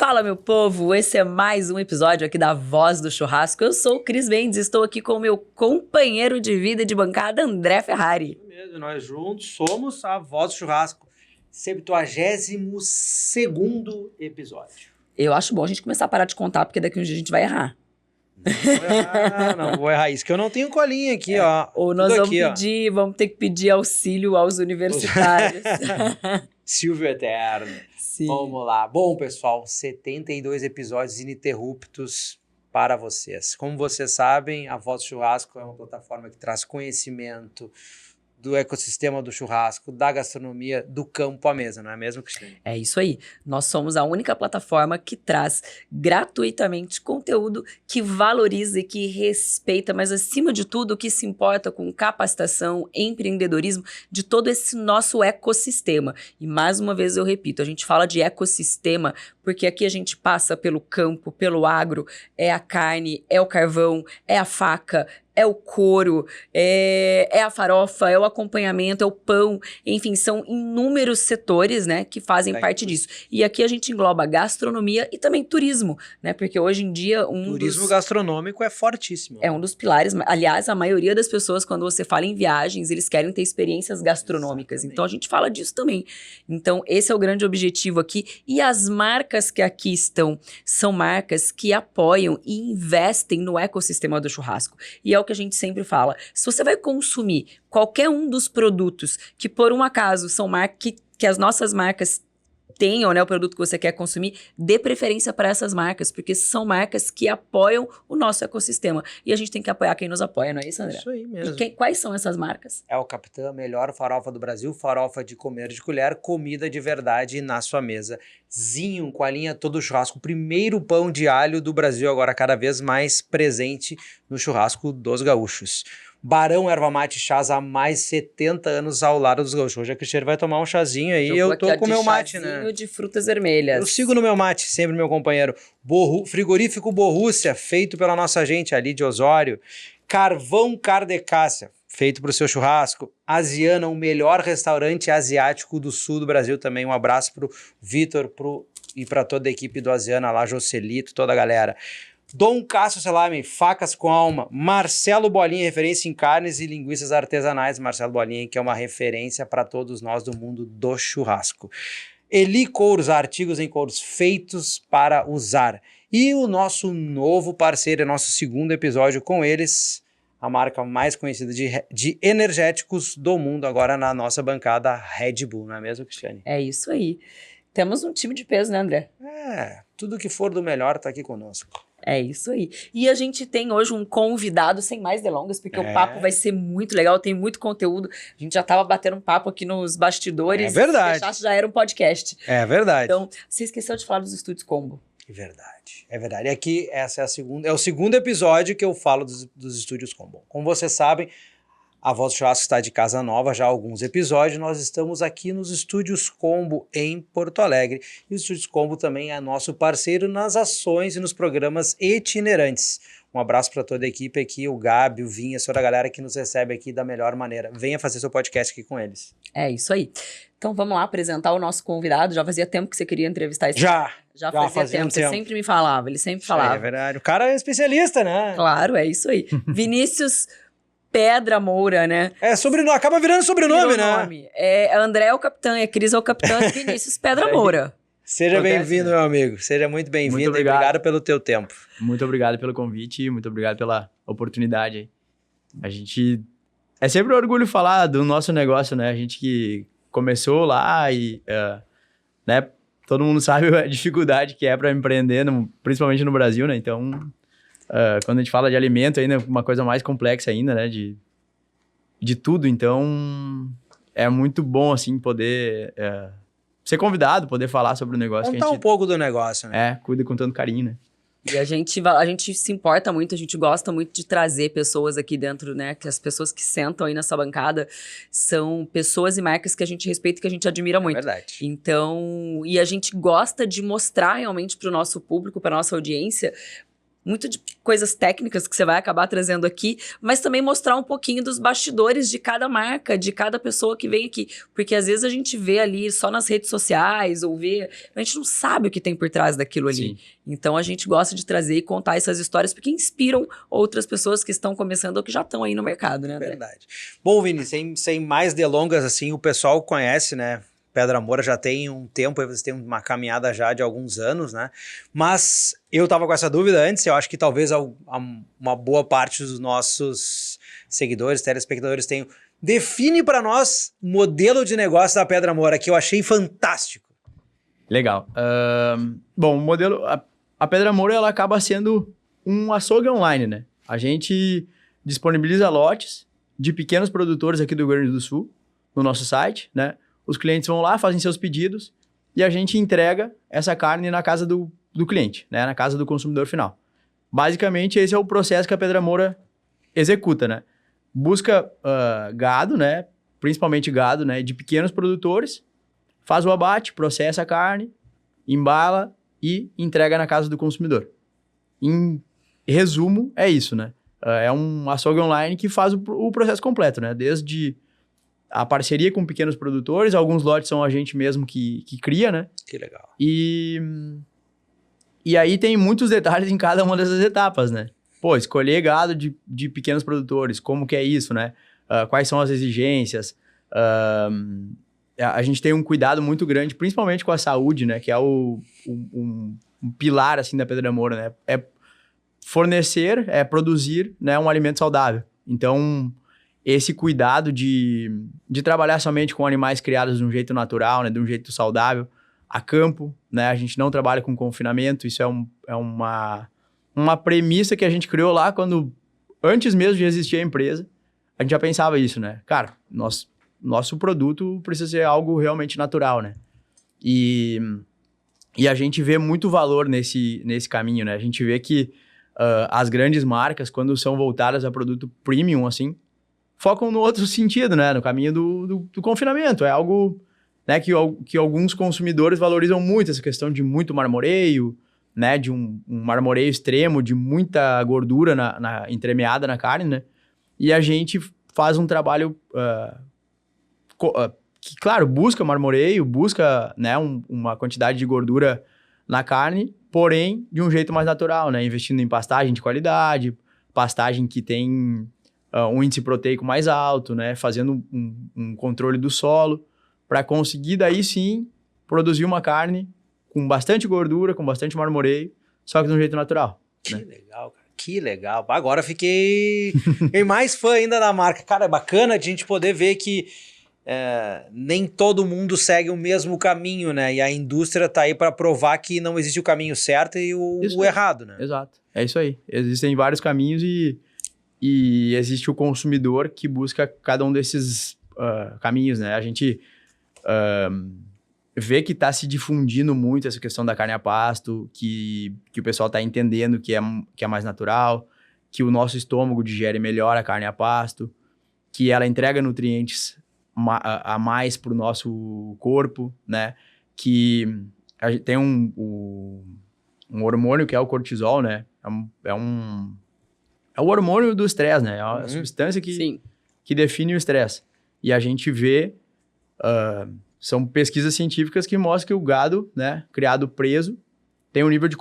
Fala, meu povo! Esse é mais um episódio aqui da Voz do Churrasco. Eu sou o Cris Mendes e estou aqui com o meu companheiro de vida e de bancada, André Ferrari. É mesmo, nós juntos somos a Voz do Churrasco. 72º episódio. Eu acho bom a gente começar a parar de contar, porque daqui a um dia a gente vai errar. Não vou errar isso, que eu não tenho colinha aqui, ó. Ou nós vamos ter que pedir auxílio aos universitários. Silvio Eterno. Sim. Vamos lá. Bom, pessoal, 72 episódios ininterruptos para vocês. Como vocês sabem, a Voz do Churrasco é uma plataforma que traz conhecimento do ecossistema do churrasco, da gastronomia, do campo à mesa, não é mesmo, Cristiane? É isso aí. Nós somos a única plataforma que traz gratuitamente conteúdo que valoriza e que respeita, mas acima de tudo, que se importa com capacitação, empreendedorismo, de todo esse nosso ecossistema. E mais uma vez eu repito, a gente fala de ecossistema porque aqui a gente passa pelo campo, pelo agro, é a carne, é o carvão, é a faca, é o couro, é a farofa, é o acompanhamento, é o pão, enfim, são inúmeros setores, né, que fazem parte disso. E aqui a gente engloba gastronomia e também turismo, né, porque hoje em dia turismo gastronômico é fortíssimo. É um dos pilares. Aliás, a maioria das pessoas, quando você fala em viagens, eles querem ter experiências gastronômicas. Exatamente. Então a gente fala disso também. Então esse é o grande objetivo aqui. E as marcas que aqui estão são marcas que apoiam e investem no ecossistema do churrasco. E é o que a gente sempre fala. Se você vai consumir qualquer um dos produtos que, por um acaso, são marcas que as nossas marcas tenham, né, o produto que você quer consumir, dê preferência para essas marcas, porque são marcas que apoiam o nosso ecossistema. E a gente tem que apoiar quem nos apoia, não é isso, André? Isso aí mesmo. E quais são essas marcas? É o Capitã, melhor farofa do Brasil, farofa de comer de colher, comida de verdade na sua mesa. Zinho, com a linha Todo Churrasco, o primeiro pão de alho do Brasil, agora cada vez mais presente no churrasco dos gaúchos. Barão Erva Mate Chás há mais de 70 anos ao lado dos gaúchos. Hoje a Cristiane vai tomar um chazinho aí, eu tô com o meu mate, né? Chazinho de frutas vermelhas. Eu sigo no meu mate, sempre meu companheiro. Frigorífico Borrússia, feito pela nossa gente ali de Osório. Carvão Cardecácia, feito para o seu churrasco. Asiana, o melhor restaurante asiático do sul do Brasil também. Um abraço pro Vitor e para toda a equipe do Asiana lá, Joselito, toda a galera. Dom Cássio Selame, facas com alma. Marcelo Bolinha, referência em carnes e linguiças artesanais. Marcelo Bolinha, que é uma referência para todos nós do mundo do churrasco. Eli Couros, artigos em couros feitos para usar. E o nosso novo parceiro, nosso segundo episódio com eles, a marca mais conhecida de energéticos do mundo, agora na nossa bancada, Red Bull, não é mesmo, Cristiane? É isso aí. Temos um time de peso, né, André? Tudo que for do melhor tá aqui conosco. É isso aí. E a gente tem hoje um convidado, sem mais delongas, porque o papo vai ser muito legal, tem muito conteúdo. A gente já tava batendo um papo aqui nos bastidores. É verdade. Se deixasse, já era um podcast. É verdade. Então, você esqueceu de falar dos estúdios Combo. É verdade. E aqui, essa é o segundo episódio que eu falo dos estúdios Combo. Como vocês sabem, a Voz do Churrasco está de casa nova já há alguns episódios. Nós estamos aqui nos Estúdios Combo em Porto Alegre. E os Estúdios Combo também é nosso parceiro nas ações e nos programas itinerantes. Um abraço para toda a equipe aqui, o Gabi, o Vinha, toda a galera que nos recebe aqui da melhor maneira. Venha fazer seu podcast aqui com eles. É isso aí. Então vamos lá apresentar o nosso convidado. Já fazia tempo que você queria entrevistar esse Já fazia tempo. Você sempre me falava, ele sempre falava. É verdade. O cara é especialista, né? Claro, é isso aí. Vinícius Pedra Moura, né? Acaba virando sobrenome, né? André é o capitão, Cris é o capitão, e Vinícius Pedra Moura. Seja bem-vindo, meu amigo. Seja muito bem-vindo. Muito obrigado pelo teu tempo. Muito obrigado pelo convite, muito obrigado pela oportunidade. A gente... É sempre um orgulho falar do nosso negócio, né? A gente que começou lá e... né? Todo mundo sabe a dificuldade que é para empreender, principalmente no Brasil, né? Então... quando a gente fala de alimento, ainda uma coisa mais complexa ainda, né? De tudo. Então, é muito bom, assim, poder ser convidado, poder falar sobre o negócio. Contar um pouco do negócio, né? Cuida com tanto carinho, né? E a gente se importa muito, a gente gosta muito de trazer pessoas aqui dentro, né? Que as pessoas que sentam aí nessa bancada são pessoas e marcas que a gente respeita e que a gente admira muito. É verdade. Então, e a gente gosta de mostrar realmente para o nosso público, para nossa audiência, muito de coisas técnicas que você vai acabar trazendo aqui, mas também mostrar um pouquinho dos bastidores de cada marca, de cada pessoa que vem aqui. Porque às vezes a gente vê ali só nas redes sociais, ou vê, a gente não sabe o que tem por trás daquilo ali. Sim. Então a gente gosta de trazer e contar essas histórias porque inspiram outras pessoas que estão começando ou que já estão aí no mercado, né, André? Verdade. Bom, Vini, sem mais delongas, assim, o pessoal conhece, né? Pedra Moura já tem um tempo, aí você tem uma caminhada já de alguns anos, né? Mas eu tava com essa dúvida antes, eu acho que talvez uma boa parte dos nossos seguidores, telespectadores tenham. Define para nós o modelo de negócio da Pedra Moura, que eu achei fantástico. Legal. Bom, o modelo... A Pedra Moura, ela acaba sendo um açougue online, né? A gente disponibiliza lotes de pequenos produtores aqui do Rio Grande do Sul no nosso site, né? Os clientes vão lá, fazem seus pedidos e a gente entrega essa carne na casa do cliente, né? Na casa do consumidor final. Basicamente, esse é o processo que a Pedra Moura executa, né? Busca gado, né? Principalmente gado, né? De pequenos produtores, faz o abate, processa a carne, embala e entrega na casa do consumidor. Em resumo, é isso, né? É um açougue online que faz o processo completo, né? Desde a parceria com pequenos produtores, alguns lotes são a gente mesmo que cria, né? Que legal. E aí tem muitos detalhes em cada uma dessas etapas, né? Pô, escolher gado de pequenos produtores, como que é isso, né? Quais são as exigências? A gente tem um cuidado muito grande, principalmente com a saúde, né? Que é um pilar, assim, da Pedra Moura, né? É fornecer, é produzir, né, um alimento saudável. Então, esse cuidado de trabalhar somente com animais criados de um jeito natural, né, de um jeito saudável, a campo, né, a gente não trabalha com confinamento, isso é uma premissa que a gente criou lá antes mesmo de existir a empresa, a gente já pensava isso, né, cara, nosso produto precisa ser algo realmente natural, né, e a gente vê muito valor nesse caminho, né, a gente vê que as grandes marcas, quando são voltadas a produto premium, assim, focam no outro sentido, né? No caminho do confinamento. É algo, né, que alguns consumidores valorizam muito, essa questão de muito marmoreio, né? De um marmoreio extremo, de muita gordura entremeada na carne, né? E a gente faz um trabalho que, claro, busca marmoreio, busca, né, uma quantidade de gordura na carne, porém, de um jeito mais natural, né? Investindo em pastagem de qualidade, pastagem que tem um índice proteico mais alto, né? Fazendo um controle do solo, para conseguir, daí sim, produzir uma carne com bastante gordura, com bastante marmoreio, só que de um jeito natural. Que né? legal, cara. Que legal. Agora fiquei mais fã ainda da marca. Cara, é bacana a gente poder ver que nem todo mundo segue o mesmo caminho, né? E a indústria tá aí para provar que não existe o caminho certo e o errado, né? Exato. É isso aí. Existem vários caminhos e existe o consumidor que busca cada um desses caminhos, né? A gente vê que tá se difundindo muito essa questão da carne a pasto, que o pessoal tá entendendo que é mais natural, que o nosso estômago digere melhor a carne a pasto, que ela entrega nutrientes a mais para o nosso corpo, né? Que a gente tem um hormônio que é o cortisol, né? É o hormônio do estresse, né? É a substância que define o estresse. E a gente vê, são pesquisas científicas que mostram que o gado, né, criado preso, tem um nível de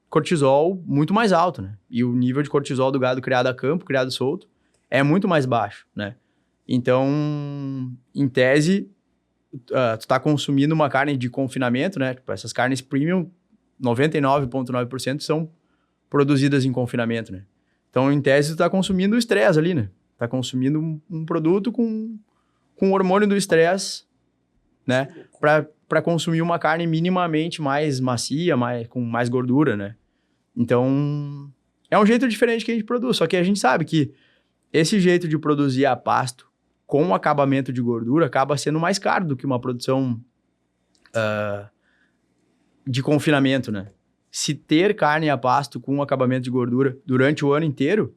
cortisol muito mais alto, né? E o nível de cortisol do gado criado a campo, criado solto, é muito mais baixo, né? Então, em tese, tu tá consumindo uma carne de confinamento, né? Tipo, essas carnes premium, 99,9% são produzidas em confinamento, né? Então, em tese, tu tá consumindo o estresse ali, né? Tá consumindo um produto com o hormônio do estresse, né? Para consumir uma carne minimamente mais macia, com mais gordura, né? Então, é um jeito diferente que a gente produz. Só que a gente sabe que esse jeito de produzir a pasto com acabamento de gordura acaba sendo mais caro do que uma produção de confinamento, né? Se ter carne a pasto com acabamento de gordura durante o ano inteiro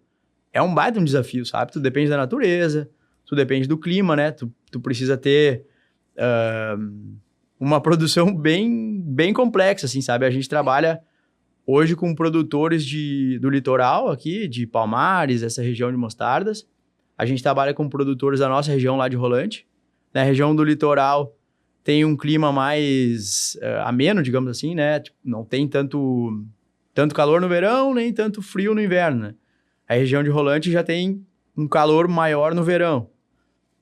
é um baita desafio, sabe? Tu depende da natureza, tu depende do clima, né? Tu precisa ter uma produção bem complexa, assim, sabe? A gente trabalha hoje com produtores do litoral aqui, de Palmares, essa região de Mostardas. A gente trabalha com produtores da nossa região lá de Rolante. Na região do litoral tem um clima mais ameno, digamos assim, né? Tipo, não tem tanto calor no verão, nem tanto frio no inverno, né? A região de Rolante já tem um calor maior no verão.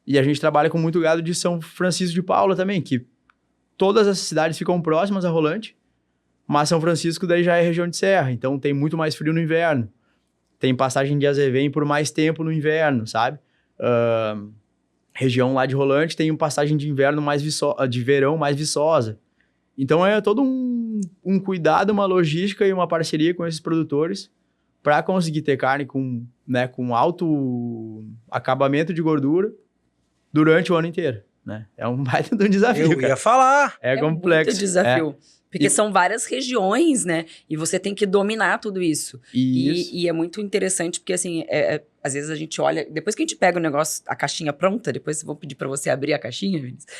E a gente trabalha com muito gado de São Francisco de Paula também, que todas as cidades ficam próximas a Rolante, mas São Francisco daí já é região de serra, então tem muito mais frio no inverno. Tem passagem de azevém por mais tempo no inverno, sabe? Região lá de Rolante tem uma passagem de inverno de verão mais viçosa. Então é todo um cuidado, uma logística e uma parceria com esses produtores para conseguir ter carne com alto acabamento de gordura durante o ano inteiro, né? É um baita de um desafio, Eu ia falar. É complexo. Muito desafio. Porque são várias regiões, né? E você tem que dominar tudo isso. E é muito interessante, porque assim, às vezes a gente olha... Depois que a gente pega o negócio, a caixinha pronta, depois eu vou pedir pra você abrir a caixinha, Vinícius,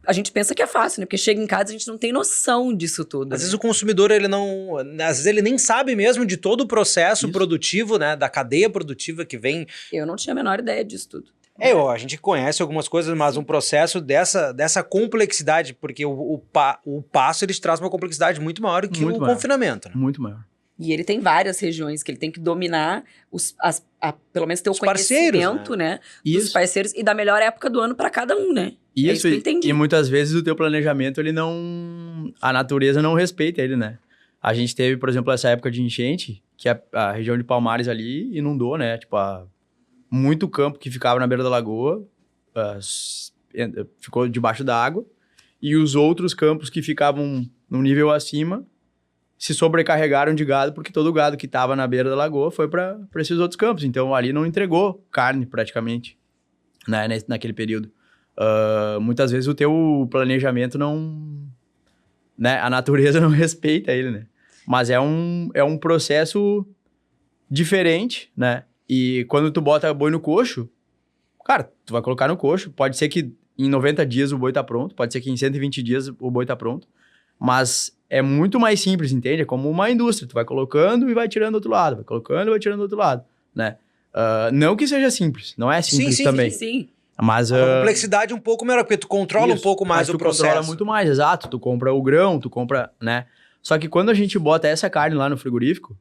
a gente pensa que é fácil, né? Porque chega em casa, a gente não tem noção disso tudo. Às vezes o consumidor, ele não... Às vezes ele nem sabe mesmo de todo o processo produtivo, né? Da cadeia produtiva que vem... Eu não tinha a menor ideia disso tudo. A gente conhece algumas coisas, mas um processo dessa complexidade, porque o passo, ele traz uma complexidade muito maior que o confinamento, né? Muito maior. E ele tem várias regiões que ele tem que dominar, pelo menos ter o conhecimento, né? Dos parceiros e da melhor época do ano para cada um, né? Isso, e muitas vezes o teu planejamento, a natureza não respeita ele, né? A gente teve, por exemplo, essa época de enchente, que a região de Palmares ali inundou, né? Tipo, muito campo que ficava na beira da lagoa ficou debaixo da água, e os outros campos que ficavam no nível acima se sobrecarregaram de gado, porque todo o gado que estava na beira da lagoa foi para esses outros campos. Então, ali não entregou carne, praticamente, né, naquele período. Muitas vezes o teu planejamento não... Né, a natureza não respeita ele, né? Mas é um processo diferente, né? E quando tu bota boi no coxo, cara, tu vai colocar no coxo. Pode ser que em 90 dias o boi tá pronto, pode ser que em 120 dias o boi tá pronto. Mas é muito mais simples, entende? É como uma indústria. Tu vai colocando e vai tirando do outro lado, vai colocando e vai tirando do outro lado, né? Não que seja simples, não é simples também. Sim. Mas a complexidade um pouco menor, porque tu controla um pouco mais o processo. Tu controla muito mais, exato. Tu compra o grão, tu compra, né? Só que quando a gente bota essa carne lá no frigorífico,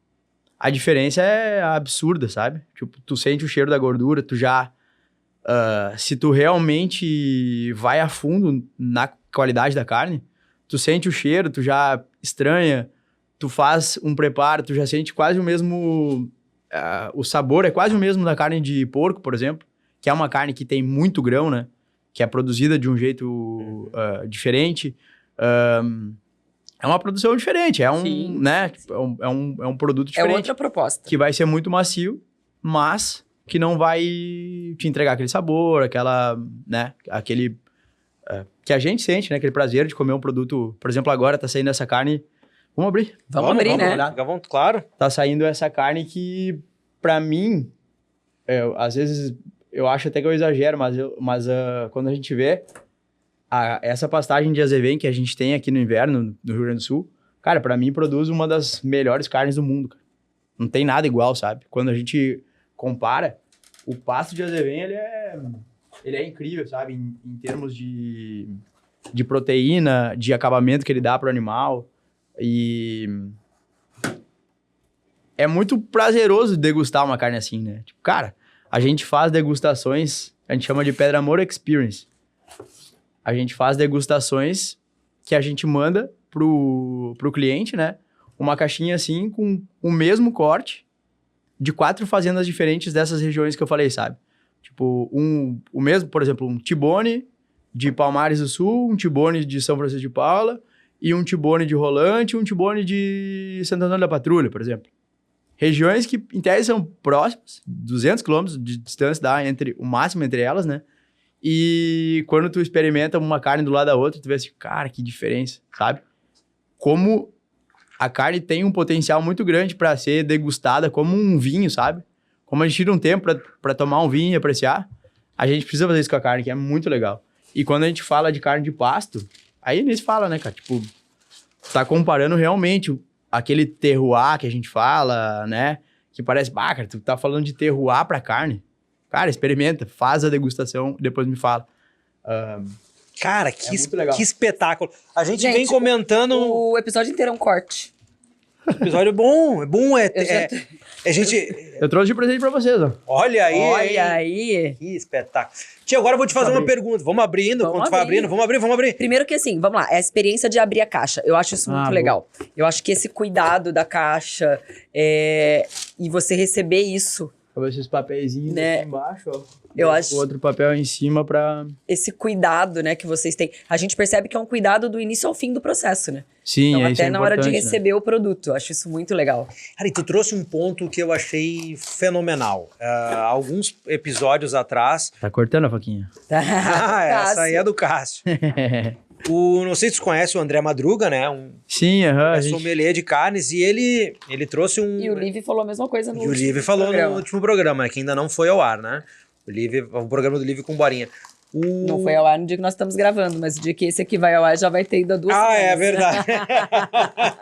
a diferença é absurda, sabe? Tipo, tu sente o cheiro da gordura, tu já... se tu realmente vai a fundo na qualidade da carne, tu sente o cheiro, tu já estranha, tu faz um preparo, tu já sente quase o mesmo... o sabor é quase o mesmo da carne de porco, por exemplo, que é uma carne que tem muito grão, né? Que é produzida de um jeito diferente. É uma produção diferente, né? É um produto diferente. É outra proposta. Que vai ser muito macio, mas que não vai te entregar aquele sabor, aquela, né? Aquele... que a gente sente, né? Aquele prazer de comer um produto... Por exemplo, agora tá saindo essa carne... Vamos abrir. Vamos abrir, né? Olhar. Claro. Tá saindo essa carne que, pra mim, às vezes eu acho até que eu exagero, mas quando a gente vê... essa pastagem de azevém que a gente tem aqui no inverno, no Rio Grande do Sul, cara, pra mim produz uma das melhores carnes do mundo, cara. Não tem nada igual, sabe? Quando a gente compara, o pasto de azevém, ele é incrível, sabe? Em termos de proteína, de acabamento que ele dá pro animal. E é muito prazeroso degustar uma carne assim, né? Tipo, cara, a gente faz degustações, a gente chama de Pedra Amor Experience. A gente faz degustações que a gente manda pro cliente, né? Uma caixinha assim, com o mesmo corte de 4 fazendas diferentes dessas regiões que eu falei, sabe? Tipo, o mesmo, por exemplo, um Tibone de Palmares do Sul, um Tibone de São Francisco de Paula, e um Tibone de Rolante, e um Tibone de Santo Antônio da Patrulha, por exemplo. Regiões que, em tese, são próximas, 200 quilômetros de distância dá o máximo entre elas, né? E quando tu experimenta uma carne do lado da outra, tu vê assim, cara, que diferença, sabe? Como a carne tem um potencial muito grande para ser degustada como um vinho, sabe? Como a gente tira um tempo para tomar um vinho e apreciar, a gente precisa fazer isso com a carne, que é muito legal. E quando a gente fala de carne de pasto, aí nem se fala, né, cara? Tipo, tá comparando realmente aquele terroir que a gente fala, né? Que parece, cara, tu tá falando de terroir pra carne. Cara, experimenta, faz a degustação, depois me fala. Cara, muito legal. que espetáculo. A gente vem comentando... O episódio inteiro é um corte. Episódio bom, gente... Eu trouxe de presente pra vocês, ó. Olha aí, Olha aí. Que espetáculo. Tia, agora eu vou te fazer uma pergunta. Vamos abrindo, quando tu vai abrindo, vamos abrir. Primeiro que assim, vamos lá, é a experiência de abrir a caixa. Eu acho isso muito legal. Eu acho que esse cuidado da caixa e você receber isso... Vou esses papeizinhos né? aqui embaixo, ó. Eu acho... O outro papel em cima pra... Esse cuidado, né, que vocês têm. A gente percebe que é um cuidado do início ao fim do processo, né? Sim, então, isso até é na hora de importante, receber o produto. Eu acho isso muito legal. Cara, e tu trouxe um ponto que eu achei fenomenal. Alguns episódios atrás... Tá cortando a faquinha? Essa aí é do Cássio. Não sei se tu conhece o André Madruga, né? Sim, Sommelier de carnes, e ele trouxe um... E o Livi falou a mesma coisa no último programa. E o Livi falou no último programa, né, que ainda não foi ao ar, né? O programa do Livi com Borinha. Não foi ao ar no dia que nós estamos gravando, mas o dia que esse aqui vai ao ar já vai ter ido há 2 semanas. É verdade.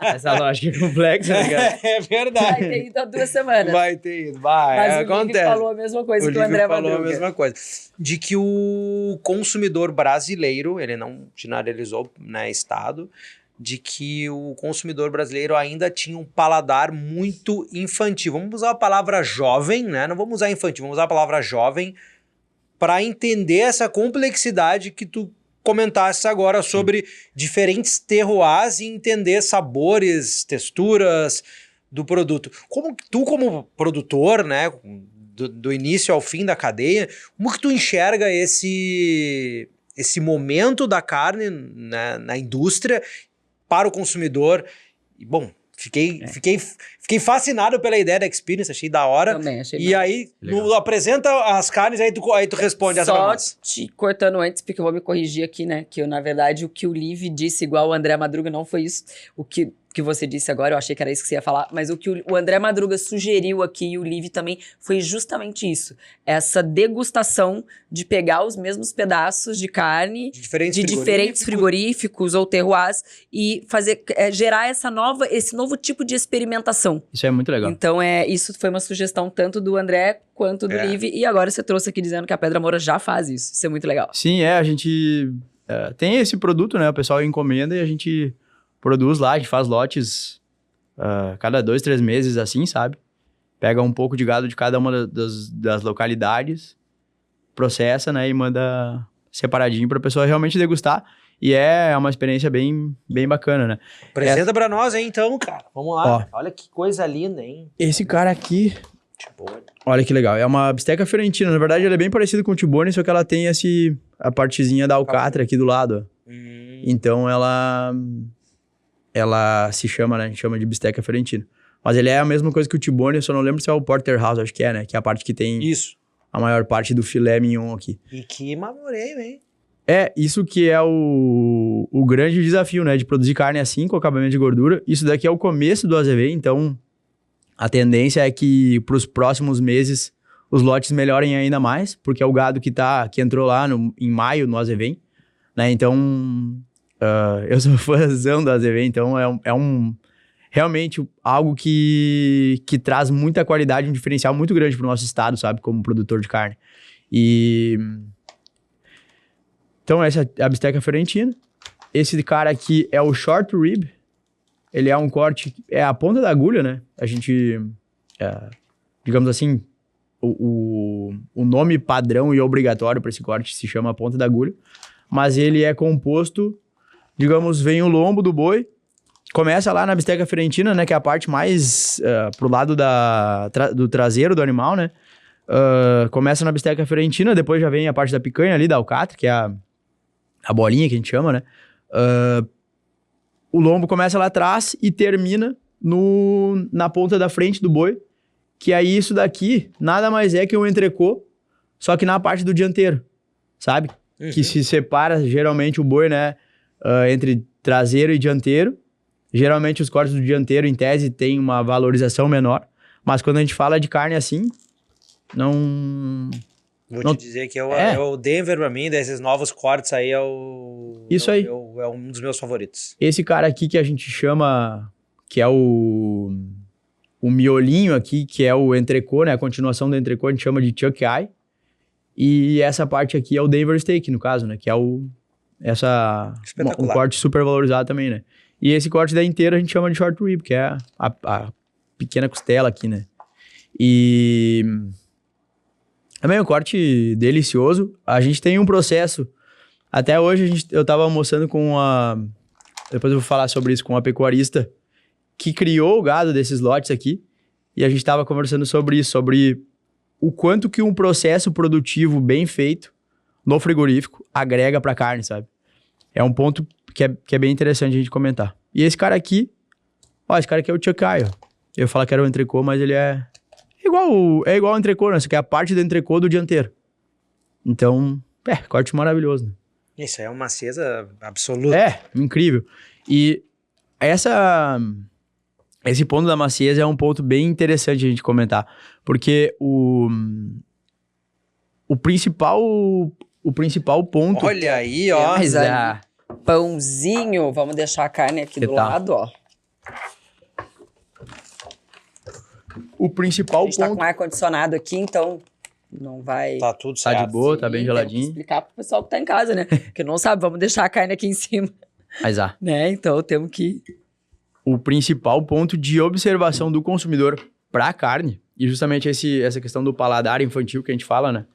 Essa lógica é complexa, né, cara? É verdade. Vai ter ido há 2 semanas. Vai ter ido, vai. Mas acontece. o Livi falou a mesma coisa que o André Madruga. falou a mesma coisa. De que o consumidor brasileiro, ele não generalizou, né, estado, de que o consumidor brasileiro ainda tinha um paladar muito infantil. Vamos usar a palavra jovem, né? Não vamos usar infantil, vamos usar a palavra jovem para entender essa complexidade que tu comentasse agora sobre diferentes terroirs e entender sabores, texturas do produto. Como produtor, né, do início ao fim da cadeia, como que tu enxerga esse momento da carne, né, na indústria para o consumidor? E, bom, fiquei fascinado pela ideia da experience, achei da hora. Também, achei E aí, apresenta as carnes, aí tu responde essa pra Só nós. te cortando antes, porque eu vou me corrigir aqui, né? Que eu, na verdade, o que o Livi disse, igual o André Madruga, não foi isso. O que você disse agora, eu achei que era isso que você ia falar, mas o que o André Madruga sugeriu aqui e o Livi também foi justamente isso. Essa degustação de pegar os mesmos pedaços de carne de diferentes frigoríficos ou terroirs e fazer, gerar esse novo tipo de experimentação. Isso é muito legal. Então, isso foi uma sugestão tanto do André quanto do Livi, e agora você trouxe aqui dizendo que a Pedra Moura já faz isso. Isso é muito legal. Sim, a gente tem esse produto, né? O pessoal encomenda e a gente produz lá, a gente faz lotes cada 2, 3 meses, assim, sabe? Pega um pouco de gado de cada uma das localidades, processa, né? E manda separadinho para a pessoa realmente degustar. E é uma experiência bem bacana, né? Apresenta pra nós aí, então, cara. Vamos lá. Olha que coisa linda, hein? Esse cara aqui... Olha que legal. É uma bisteca fiorentina. Na verdade, ela é bem parecida com o T-bone, só que ela tem a partezinha da alcatra aqui do lado. Então, ela se chama, né? A gente chama de bisteca fiorentina. Mas ele é a mesma coisa que o T-bone, eu só não lembro se é o porterhouse, acho que é, né? Que é a parte que tem a maior parte do filé mignon aqui. E que marmoreio, hein? Isso que é o grande desafio, né? De produzir carne assim, com acabamento de gordura. Isso daqui é o começo do AZV, então a tendência é que para os próximos meses os lotes melhorem ainda mais, porque é o gado que entrou lá em maio no AZV, né? Então, eu sou fãzão do AZV, então realmente algo que traz muita qualidade, um diferencial muito grande para o nosso estado, sabe? Como produtor de carne. Então, essa é a bisteca fiorentina. Esse cara aqui é o short rib. Ele é um corte... É a ponta da agulha, né? A gente... digamos assim... O nome padrão e obrigatório para esse corte se chama ponta da agulha. Mas ele é composto... Digamos, vem o lombo do boi. Começa lá na bisteca fiorentina, né? Que é a parte mais... pro lado do traseiro do animal, né? Começa na bisteca fiorentina. Depois já vem a parte da picanha ali, da alcatra, que é a bolinha que a gente chama, né? O lombo começa lá atrás e termina na ponta da frente do boi, que aí isso daqui nada mais é que um entrecô, só que na parte do dianteiro, sabe? Que se separa geralmente o boi, né? Entre traseiro e dianteiro. Geralmente os cortes do dianteiro, em tese, tem uma valorização menor, mas quando a gente fala de carne assim, não... Vou te dizer que é o Denver pra mim, desses novos cortes aí, é o Isso aí. É um dos meus favoritos. Esse cara aqui que a gente chama, que é o miolinho aqui, que é o entrecô, né? A continuação do entrecô, a gente chama de chuck eye. E essa parte aqui é o Denver steak, no caso, né? Que é um corte super valorizado também, né? E esse corte da inteira a gente chama de short rib, que é a pequena costela aqui, né? E também um corte delicioso. A gente tem um processo. Até hoje eu tava almoçando com depois eu vou falar sobre isso, com uma pecuarista que criou o gado desses lotes aqui. E a gente tava conversando sobre isso, sobre o quanto que um processo produtivo bem feito no frigorífico agrega pra carne, sabe? É um ponto que é bem interessante a gente comentar. E esse cara aqui, esse cara aqui é o chuck eye, ó. Eu falo que era o entrecô, mas ele é igual ao entrecô, né? Isso aqui é a parte do entrecô do dianteiro. Então, corte maravilhoso, né? Isso é uma macieza absoluta. É, incrível. E esse ponto da macieza é um ponto bem interessante a gente comentar. Porque o principal ponto... Olha aí, ó. Temos ali pãozinho. Vamos deixar a carne aqui do lado, ó. O principal ponto... A gente tá com ar-condicionado aqui, então não vai... Tá tudo certo. Tá de boa, tá bem geladinho. Temos que explicar pro pessoal que tá em casa, né? Porque não sabe, vamos deixar a carne aqui em cima. Mas né? Então temos que... O principal ponto de observação do consumidor pra carne, e justamente essa questão do paladar infantil que a gente fala, né?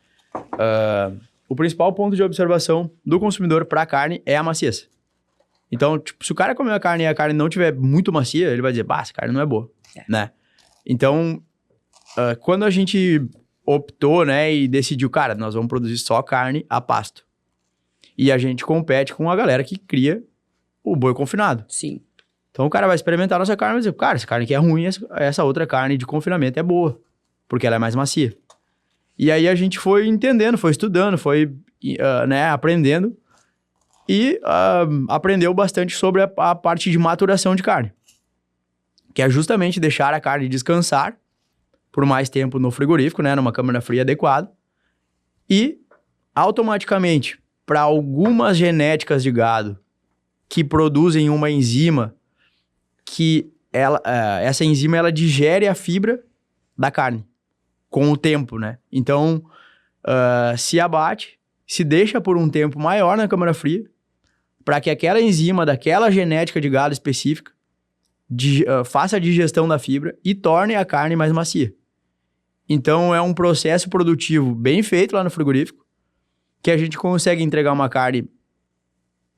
O principal ponto de observação do consumidor pra carne é a maciez. Então, tipo, se o cara comer a carne e a carne não tiver muito macia, ele vai dizer, essa carne não é boa, né? Então, quando a gente optou, né, e decidiu, cara, nós vamos produzir só carne a pasto. E a gente compete com a galera que cria o boi confinado. Sim. Então o cara vai experimentar a nossa carne e vai dizer, cara, essa carne aqui é ruim, essa outra carne de confinamento é boa, porque ela é mais macia. E aí a gente foi entendendo, foi estudando, foi aprendendo e aprendeu bastante sobre a parte de maturação de carne, que é justamente deixar a carne descansar por mais tempo no frigorífico, né, numa câmara fria adequada, e automaticamente, para algumas genéticas de gado que produzem uma enzima que essa enzima ela digere a fibra da carne com o tempo, né? Então, se abate, se deixa por um tempo maior na câmara fria, para que aquela enzima daquela genética de gado específica faça a digestão da fibra e torne a carne mais macia. Então, é um processo produtivo bem feito lá no frigorífico, que a gente consegue entregar uma carne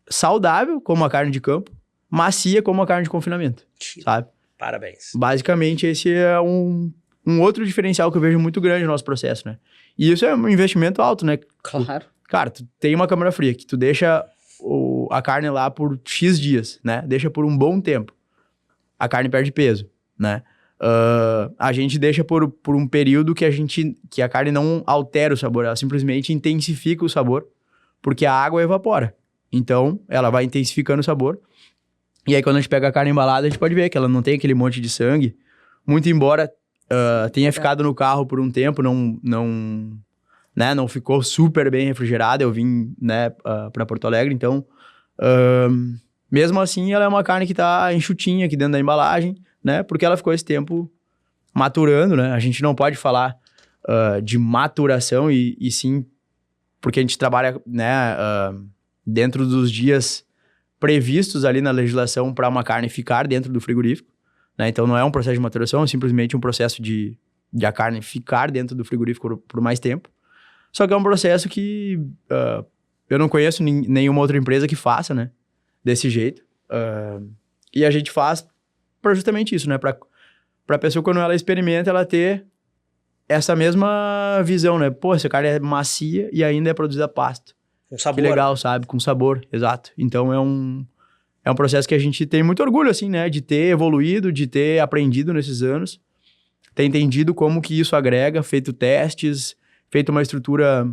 saudável, como a carne de campo, macia como a carne de confinamento, sabe? Parabéns. Basicamente, esse é um outro diferencial que eu vejo muito grande no nosso processo, né? E isso é um investimento alto, né? Claro. Cara, tu tem uma câmara fria que tu deixa a carne lá por X dias, né? Deixa por um bom tempo. A carne perde peso, né? A gente deixa por um período que a carne não altera o sabor, ela simplesmente intensifica o sabor, porque a água evapora. Então, ela vai intensificando o sabor. E aí, quando a gente pega a carne embalada, a gente pode ver que ela não tem aquele monte de sangue. Muito embora tenha ficado no carro por um tempo, não ficou super bem refrigerada. Eu vim, né, para Porto Alegre, então... mesmo assim, ela é uma carne que tá enxutinha aqui dentro da embalagem, né? Porque ela ficou esse tempo maturando, né? A gente não pode falar de maturação e sim... Porque a gente trabalha, né, dentro dos dias previstos ali na legislação para uma carne ficar dentro do frigorífico, né? Então não é um processo de maturação, é simplesmente um processo de a carne ficar dentro do frigorífico por mais tempo. Só que é um processo que eu não conheço nenhuma outra empresa que faça, né? Desse jeito. E a gente faz para justamente isso, né? Para a pessoa, quando ela experimenta, ela ter essa mesma visão, né? Pô, essa carne é macia e ainda é produzida a pasto. Com sabor. Que legal, sabe? Com sabor, exato. Então é um processo que a gente tem muito orgulho, assim, né? De ter evoluído, de ter aprendido nesses anos, ter entendido como que isso agrega, feito testes, feito uma estrutura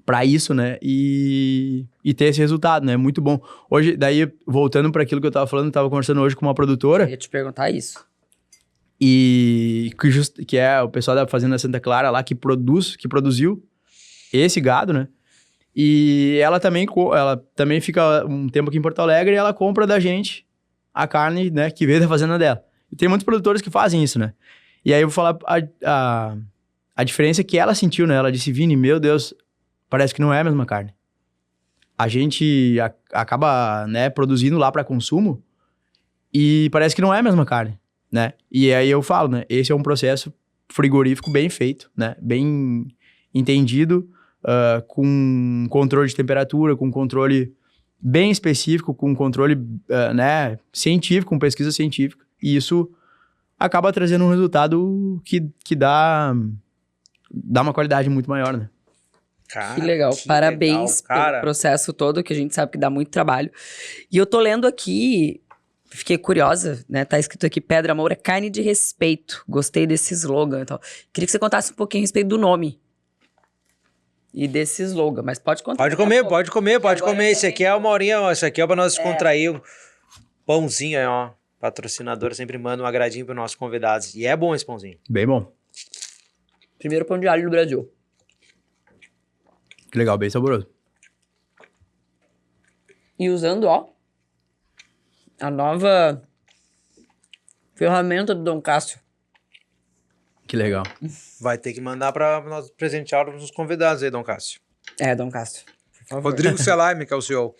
para isso, né? E ter esse resultado, né? Muito bom. Hoje, daí, voltando para aquilo que eu tava falando, eu tava conversando hoje com uma produtora. Eu ia te perguntar isso. E que é o pessoal da Fazenda Santa Clara lá que produziu esse gado, né? E ela também fica um tempo aqui em Porto Alegre e ela compra da gente a carne, né, que veio da fazenda dela. E tem muitos produtores que fazem isso, né? E aí eu vou falar a diferença que ela sentiu, né? Ela disse, Vini, meu Deus, parece que não é a mesma carne. A gente acaba, né, produzindo lá para consumo e parece que não é a mesma carne, né? E aí eu falo, né? Esse é um processo frigorífico bem feito, né? Bem entendido, com controle de temperatura, com controle bem específico, com controle, né, científico, com pesquisa científica. E isso acaba trazendo um resultado que dá uma qualidade muito maior, né? Cara, Que legal. Parabéns pelo processo todo, que a gente sabe que dá muito trabalho. E eu tô lendo aqui, fiquei curiosa, né? Tá escrito aqui, Pedra Moura, carne de respeito. Gostei desse slogan. Então, queria que você contasse um pouquinho a respeito do nome. E desse slogan, mas pode contar. Pode comer. Esse aqui é uma horinha, isso aqui é pra nós descontrair. Um pãozinho aí, ó. Patrocinador sempre manda um agradinho pros nossos convidados. E é bom esse pãozinho. Bem bom. Primeiro pão de alho do Brasil. Que legal, bem saboroso. E usando, ó, a nova ferramenta do Dom Cássio. Que legal. Vai ter que mandar pra nós presentear os convidados aí, Dom Cássio. É, Dom Cássio. Rodrigo Selaime, que é o CEO.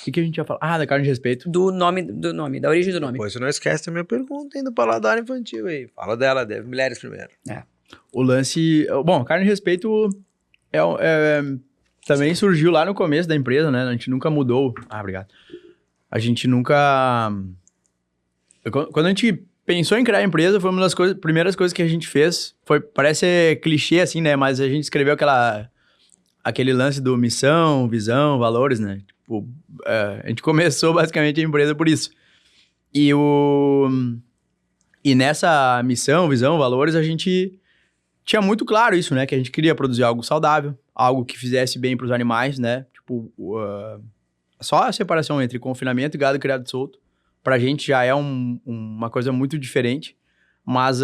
O que a gente ia falar? Da carne de respeito. Do nome, da origem do nome. Pois você não esquece a minha pergunta ainda do paladar infantil aí. Fala dela, deve mulheres primeiro. O lance... Bom, carne de respeito também surgiu lá no começo da empresa, né? A gente nunca mudou. Obrigado. A gente nunca... Quando a gente pensou em criar a empresa, foi uma das primeiras coisas que a gente fez. Parece ser clichê assim, né? Mas a gente escreveu aquele lance do missão, visão, valores, né? Tipo, a gente começou basicamente a empresa por isso. E nessa missão, visão, valores, a gente tinha muito claro isso, né? Que a gente queria produzir algo saudável, algo que fizesse bem para os animais, né? Tipo, só a separação entre confinamento e gado criado solto, pra gente já é uma coisa muito diferente. Mas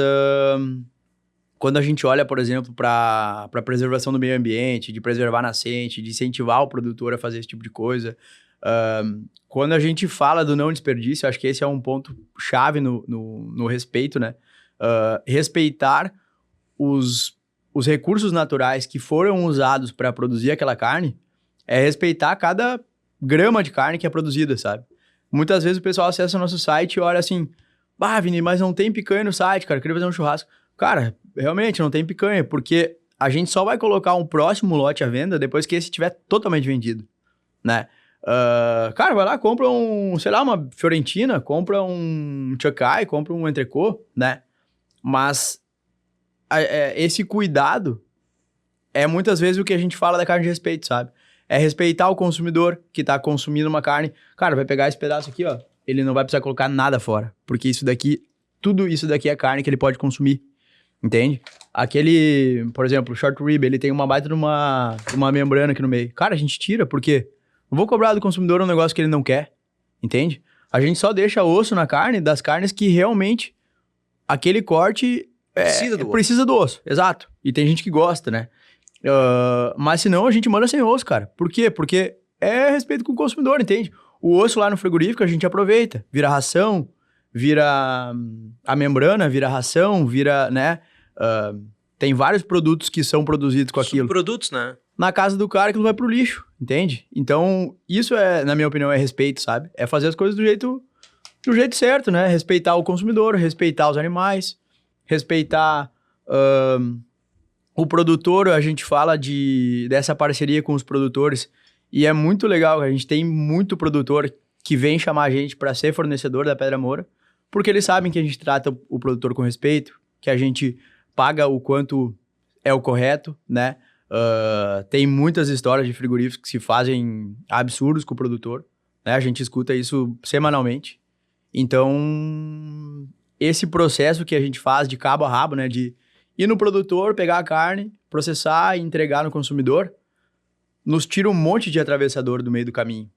quando a gente olha, por exemplo, para a preservação do meio ambiente, de preservar a nascente, de incentivar o produtor a fazer esse tipo de coisa, quando a gente fala do não desperdício, acho que esse é um ponto chave no respeito, né? Respeitar os recursos naturais que foram usados para produzir aquela carne é respeitar cada grama de carne que é produzida, sabe? Muitas vezes o pessoal acessa o nosso site e olha assim, Vini, mas não tem picanha no site, cara, eu queria fazer um churrasco. Cara, realmente não tem picanha, porque a gente só vai colocar um próximo lote à venda depois que esse estiver totalmente vendido, né? Cara, vai lá, compra uma fiorentina, compra um chuck eye, compra um entrecô, né? Mas esse cuidado é muitas vezes o que a gente fala da carne de respeito, sabe? É respeitar o consumidor que tá consumindo uma carne. Cara, vai pegar esse pedaço aqui, ó. Ele não vai precisar colocar nada fora. Porque tudo isso daqui é carne que ele pode consumir. Entende? Aquele, por exemplo, o short rib, ele tem uma baita de uma membrana aqui no meio. Cara, a gente tira, porque não vou cobrar do consumidor um negócio que ele não quer. Entende? A gente só deixa osso na carne das carnes que realmente aquele corte precisa do osso. Exato. E tem gente que gosta, né? Mas senão a gente manda sem osso, cara. Por quê? Porque é respeito com o consumidor, entende? O osso lá no frigorífico a gente aproveita. Vira ração, vira a membrana, vira ração, vira, né? Tem vários produtos que são produzidos com aquilo. Subprodutos, né? Na casa do cara que não vai pro lixo, entende? Então, isso na minha opinião, é respeito, sabe? É fazer as coisas do jeito certo, né? Respeitar o consumidor, respeitar os animais, respeitar o produtor. A gente fala dessa parceria com os produtores e é muito legal. A gente tem muito produtor que vem chamar a gente para ser fornecedor da Pedra Moura, porque eles sabem que a gente trata o produtor com respeito, que a gente paga o quanto é o correto, né? Tem muitas histórias de frigoríficos que se fazem absurdos com o produtor, né? A gente escuta isso semanalmente. Então, esse processo que a gente faz de cabo a rabo, né? De ir no produtor, pegar a carne, processar e entregar no consumidor, nos tira um monte de atravessador do meio do caminho.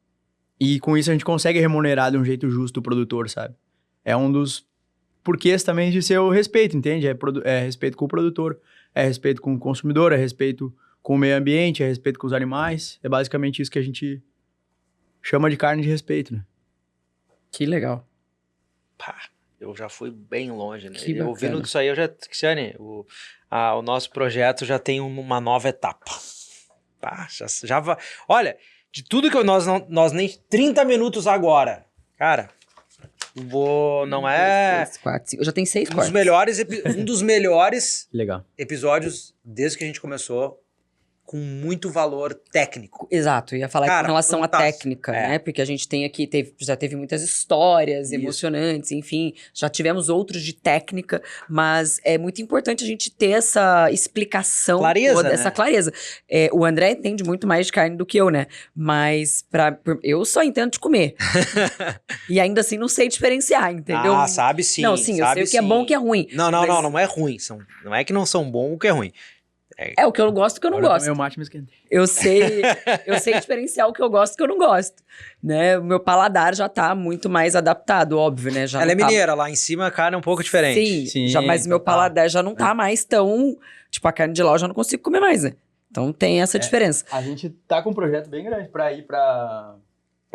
E com isso a gente consegue remunerar de um jeito justo o produtor, sabe? É um dos porquês também de ser o respeito, entende? É respeito com o produtor, é respeito com o consumidor, é respeito com o meio ambiente, é respeito com os animais. É basicamente isso que a gente chama de carne de respeito, né? Que legal. Pá, eu já fui bem longe, né? Que Eu ouvindo bacana. isso aí, eu já... Cristiane, o nosso projeto já tem uma nova etapa. Pá, já vai... Olha, de tudo que nós nem 30 minutos agora, cara, não é... 3, 4, 5. Eu já tenho 6 Um dos cortes. melhores, um dos melhores Legal. episódios desde que a gente começou, com muito valor técnico. Exato, eu ia falar Cara, com relação à fantástico. técnica, É. né? Porque a gente tem aqui, já teve muitas histórias Isso. emocionantes, enfim, já tivemos outros de técnica, mas é muito importante a gente ter essa explicação Clareza, toda, né? essa clareza. É, o André entende muito mais de carne do que eu, né? Mas eu só entendo de comer. E ainda assim não sei diferenciar, entendeu? Ah, sabe sim. Não, sim, eu sabe sei o que é bom e o que é ruim. Não mas é ruim. Não é que não são bons o que é ruim. É o que eu gosto e o que eu não Agora gosto. também o mate me esquentei. Eu sei diferenciar o que eu gosto e o que eu não gosto, né? O meu paladar já tá muito mais adaptado, óbvio, né? Já Ela é não tá... mineira, lá em cima a carne é um pouco diferente. Sim, Sim, já, mas meu total. paladar já não tá mais tão... Tipo, a carne de lá eu já não consigo comer mais, né? Então tem essa diferença. A gente tá com um projeto bem grande pra ir pra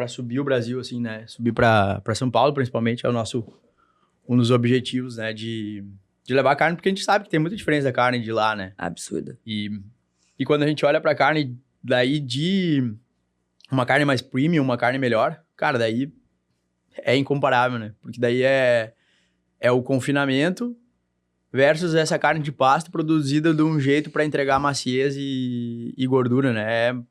subir o Brasil, assim, né? Subir pra São Paulo, principalmente, é um dos objetivos, né? De levar carne, porque a gente sabe que tem muita diferença da carne de lá, né? Absurda. E quando a gente olha pra carne daí de uma carne mais premium, uma carne melhor, cara, daí é incomparável, né? Porque daí é o confinamento versus essa carne de pasto produzida de um jeito pra entregar maciez e gordura, né?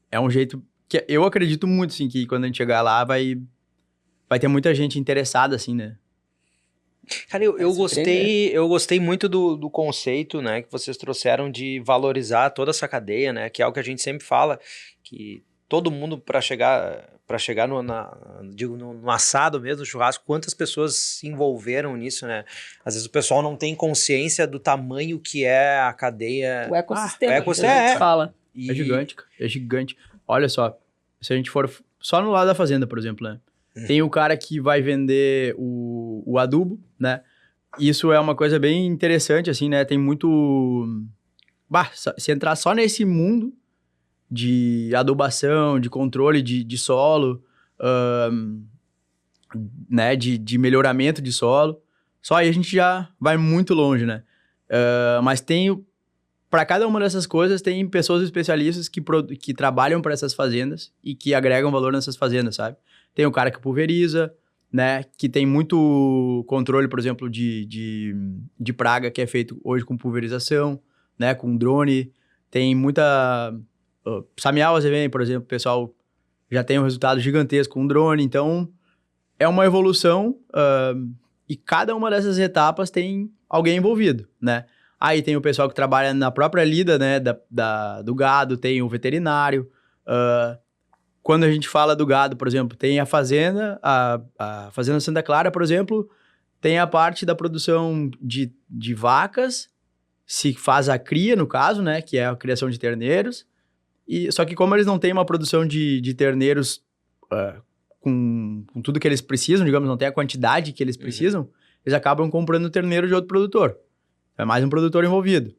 É um jeito que eu acredito muito, assim, que quando a gente chegar lá vai ter muita gente interessada, assim, né? Cara, eu Vai surpreender. gostei muito do conceito, né, que vocês trouxeram de valorizar toda essa cadeia, né, que é o que a gente sempre fala, que todo mundo para chegar no assado mesmo, no churrasco, quantas pessoas se envolveram nisso, né? Às vezes o pessoal não tem consciência do tamanho que é a cadeia. O ecossistema, o que ecossistema, a gente fala. E... É gigante, cara. É gigante. Olha só, se a gente for só no lado da fazenda, por exemplo, né? Tem o cara que vai vender o adubo, né? Isso é uma coisa bem interessante, assim, né? Tem muito... se entrar só nesse mundo de adubação, de controle de solo, né? De melhoramento de solo, só aí a gente já vai muito longe, né? Mas para cada uma dessas coisas, tem pessoas especialistas que trabalham para essas fazendas e que agregam valor nessas fazendas, sabe? Tem o cara que pulveriza, né? Que tem muito controle, por exemplo, de praga que é feito hoje com pulverização, né? Com drone. Tem muita... Samial Azevém, por exemplo, o pessoal já tem um resultado gigantesco com drone. Então, é uma evolução e cada uma dessas etapas tem alguém envolvido, né? Aí tem o pessoal que trabalha na própria lida, né, do gado, tem o veterinário. Quando a gente fala do gado, por exemplo, tem a fazenda, a Fazenda Santa Clara, por exemplo, tem a parte da produção de vacas, se faz a cria, no caso, né, que é a criação de terneiros. Só que como eles não têm uma produção de terneiros com tudo que eles precisam, digamos, não tem a quantidade que eles precisam, eles acabam comprando terneiro de outro produtor. É mais um produtor envolvido.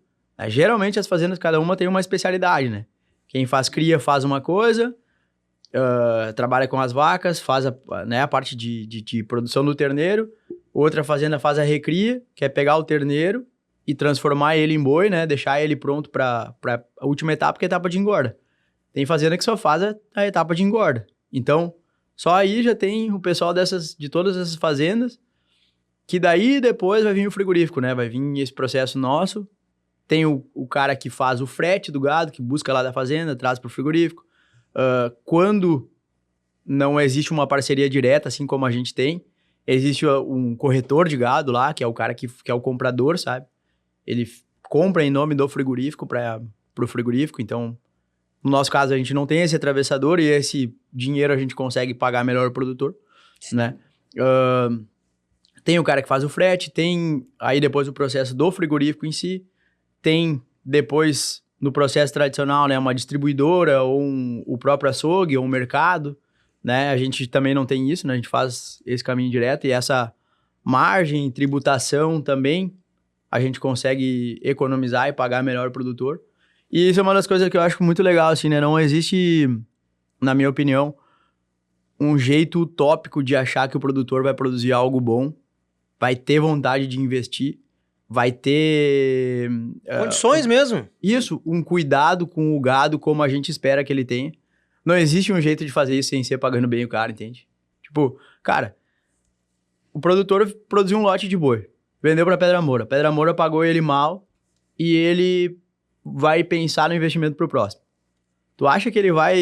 Geralmente as fazendas, cada uma tem uma especialidade, né? Quem faz cria faz uma coisa, trabalha com as vacas, faz a parte de produção do terneiro. Outra fazenda faz a recria, que é pegar o terneiro e transformar ele em boi, né? Deixar ele pronto para a última etapa, que é a etapa de engorda. Tem fazenda que só faz a etapa de engorda. Então, só aí já tem o pessoal de todas essas fazendas, que daí depois vai vir o frigorífico, né? Vai vir esse processo nosso. Tem o cara que faz o frete do gado, que busca lá da fazenda, traz para o frigorífico. Quando não existe uma parceria direta, assim como a gente tem, existe um corretor de gado lá, que é o cara que é o comprador, sabe? Ele compra em nome do frigorífico para o frigorífico. Então, no nosso caso, a gente não tem esse atravessador e esse dinheiro a gente consegue pagar melhor o produtor, né? Tem o cara que faz o frete, tem aí depois o processo do frigorífico em si, tem depois no processo tradicional, né, uma distribuidora ou o próprio açougue ou um mercado, né? A gente também não tem isso, né? A gente faz esse caminho direto e essa margem, tributação também, a gente consegue economizar e pagar melhor o produtor. E isso é uma das coisas que eu acho muito legal, assim, né? Não existe, na minha opinião, um jeito utópico de achar que o produtor vai produzir algo bom, vai ter vontade de investir, vai ter... Condições mesmo. Isso, um cuidado com o gado como a gente espera que ele tenha. Não existe um jeito de fazer isso sem ser pagando bem o cara, entende? Tipo, cara, o produtor produziu um lote de boi, vendeu pra Pedra Moura. Pedra Moura pagou ele mal e ele vai pensar no investimento pro próximo. Tu acha que ele vai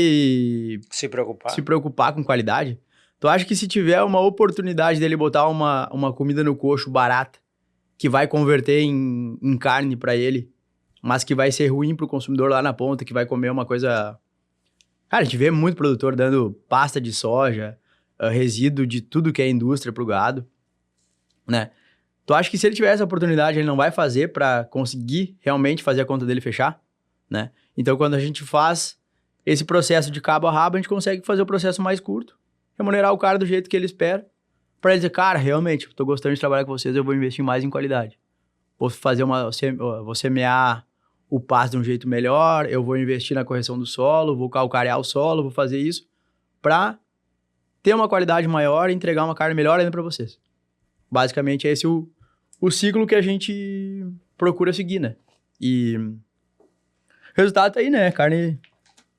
Se preocupar. se preocupar com qualidade? Tu acha que se tiver uma oportunidade dele botar uma comida no coxo barata, que vai converter em carne pra ele, mas que vai ser ruim pro consumidor lá na ponta, que vai comer uma coisa... Cara, a gente vê muito produtor dando pasta de soja, resíduo de tudo que é indústria pro gado, né? Tu acha que se ele tiver essa oportunidade, ele não vai fazer pra conseguir realmente fazer a conta dele fechar, né? Então, quando a gente faz esse processo de cabo a rabo, a gente consegue fazer o processo mais curto, remunerar o cara do jeito que ele espera, pra ele dizer, cara, realmente, eu tô gostando de trabalhar com vocês, eu vou investir mais em qualidade. Vou semear o pasto de um jeito melhor, eu vou investir na correção do solo, vou calcarear o solo, vou fazer isso pra ter uma qualidade maior e entregar uma carne melhor ainda pra vocês. Basicamente, é esse o ciclo que a gente procura seguir, né? E o resultado tá aí, né? Carne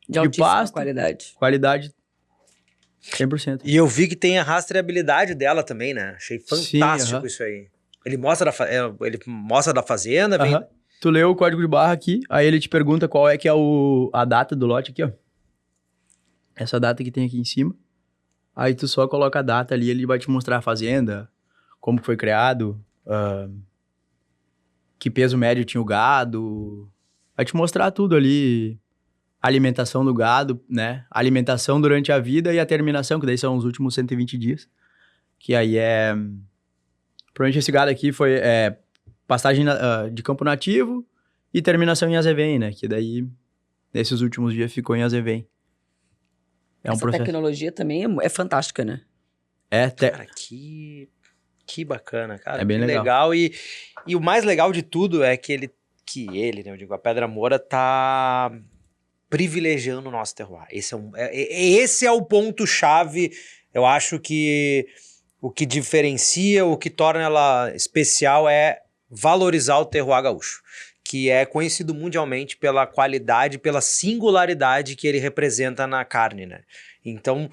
De de altíssima pasto, qualidade. qualidade 100%. E eu vi que tem a rastreabilidade dela também, né? Achei fantástico aham. isso aí. Ele mostra da fazenda, vem... Aham. Tu leu o código de barra aqui, aí ele te pergunta qual é que é a data do lote aqui, ó. Essa data que tem aqui em cima. Aí tu só coloca a data ali, ele vai te mostrar a fazenda, como que foi criado, que peso médio tinha o gado. Vai te mostrar tudo ali, a alimentação do gado, né? A alimentação durante a vida e a terminação, que daí são os últimos 120 dias. Que aí é... Provavelmente esse gado aqui foi pastagem de campo nativo e terminação em azevém, né? Que daí, nesses últimos dias, ficou em azevém. É um Essa processo. tecnologia também é fantástica, né? Cara, que bacana, cara. É bem que legal. E o mais legal de tudo é que ele, né, eu digo, a Pedra Moura tá privilegiando o nosso terroir. Esse é o ponto-chave, eu acho que o que diferencia, o que torna ela especial é valorizar o terroir gaúcho, que é conhecido mundialmente pela qualidade, pela singularidade que ele representa na carne, né? Então,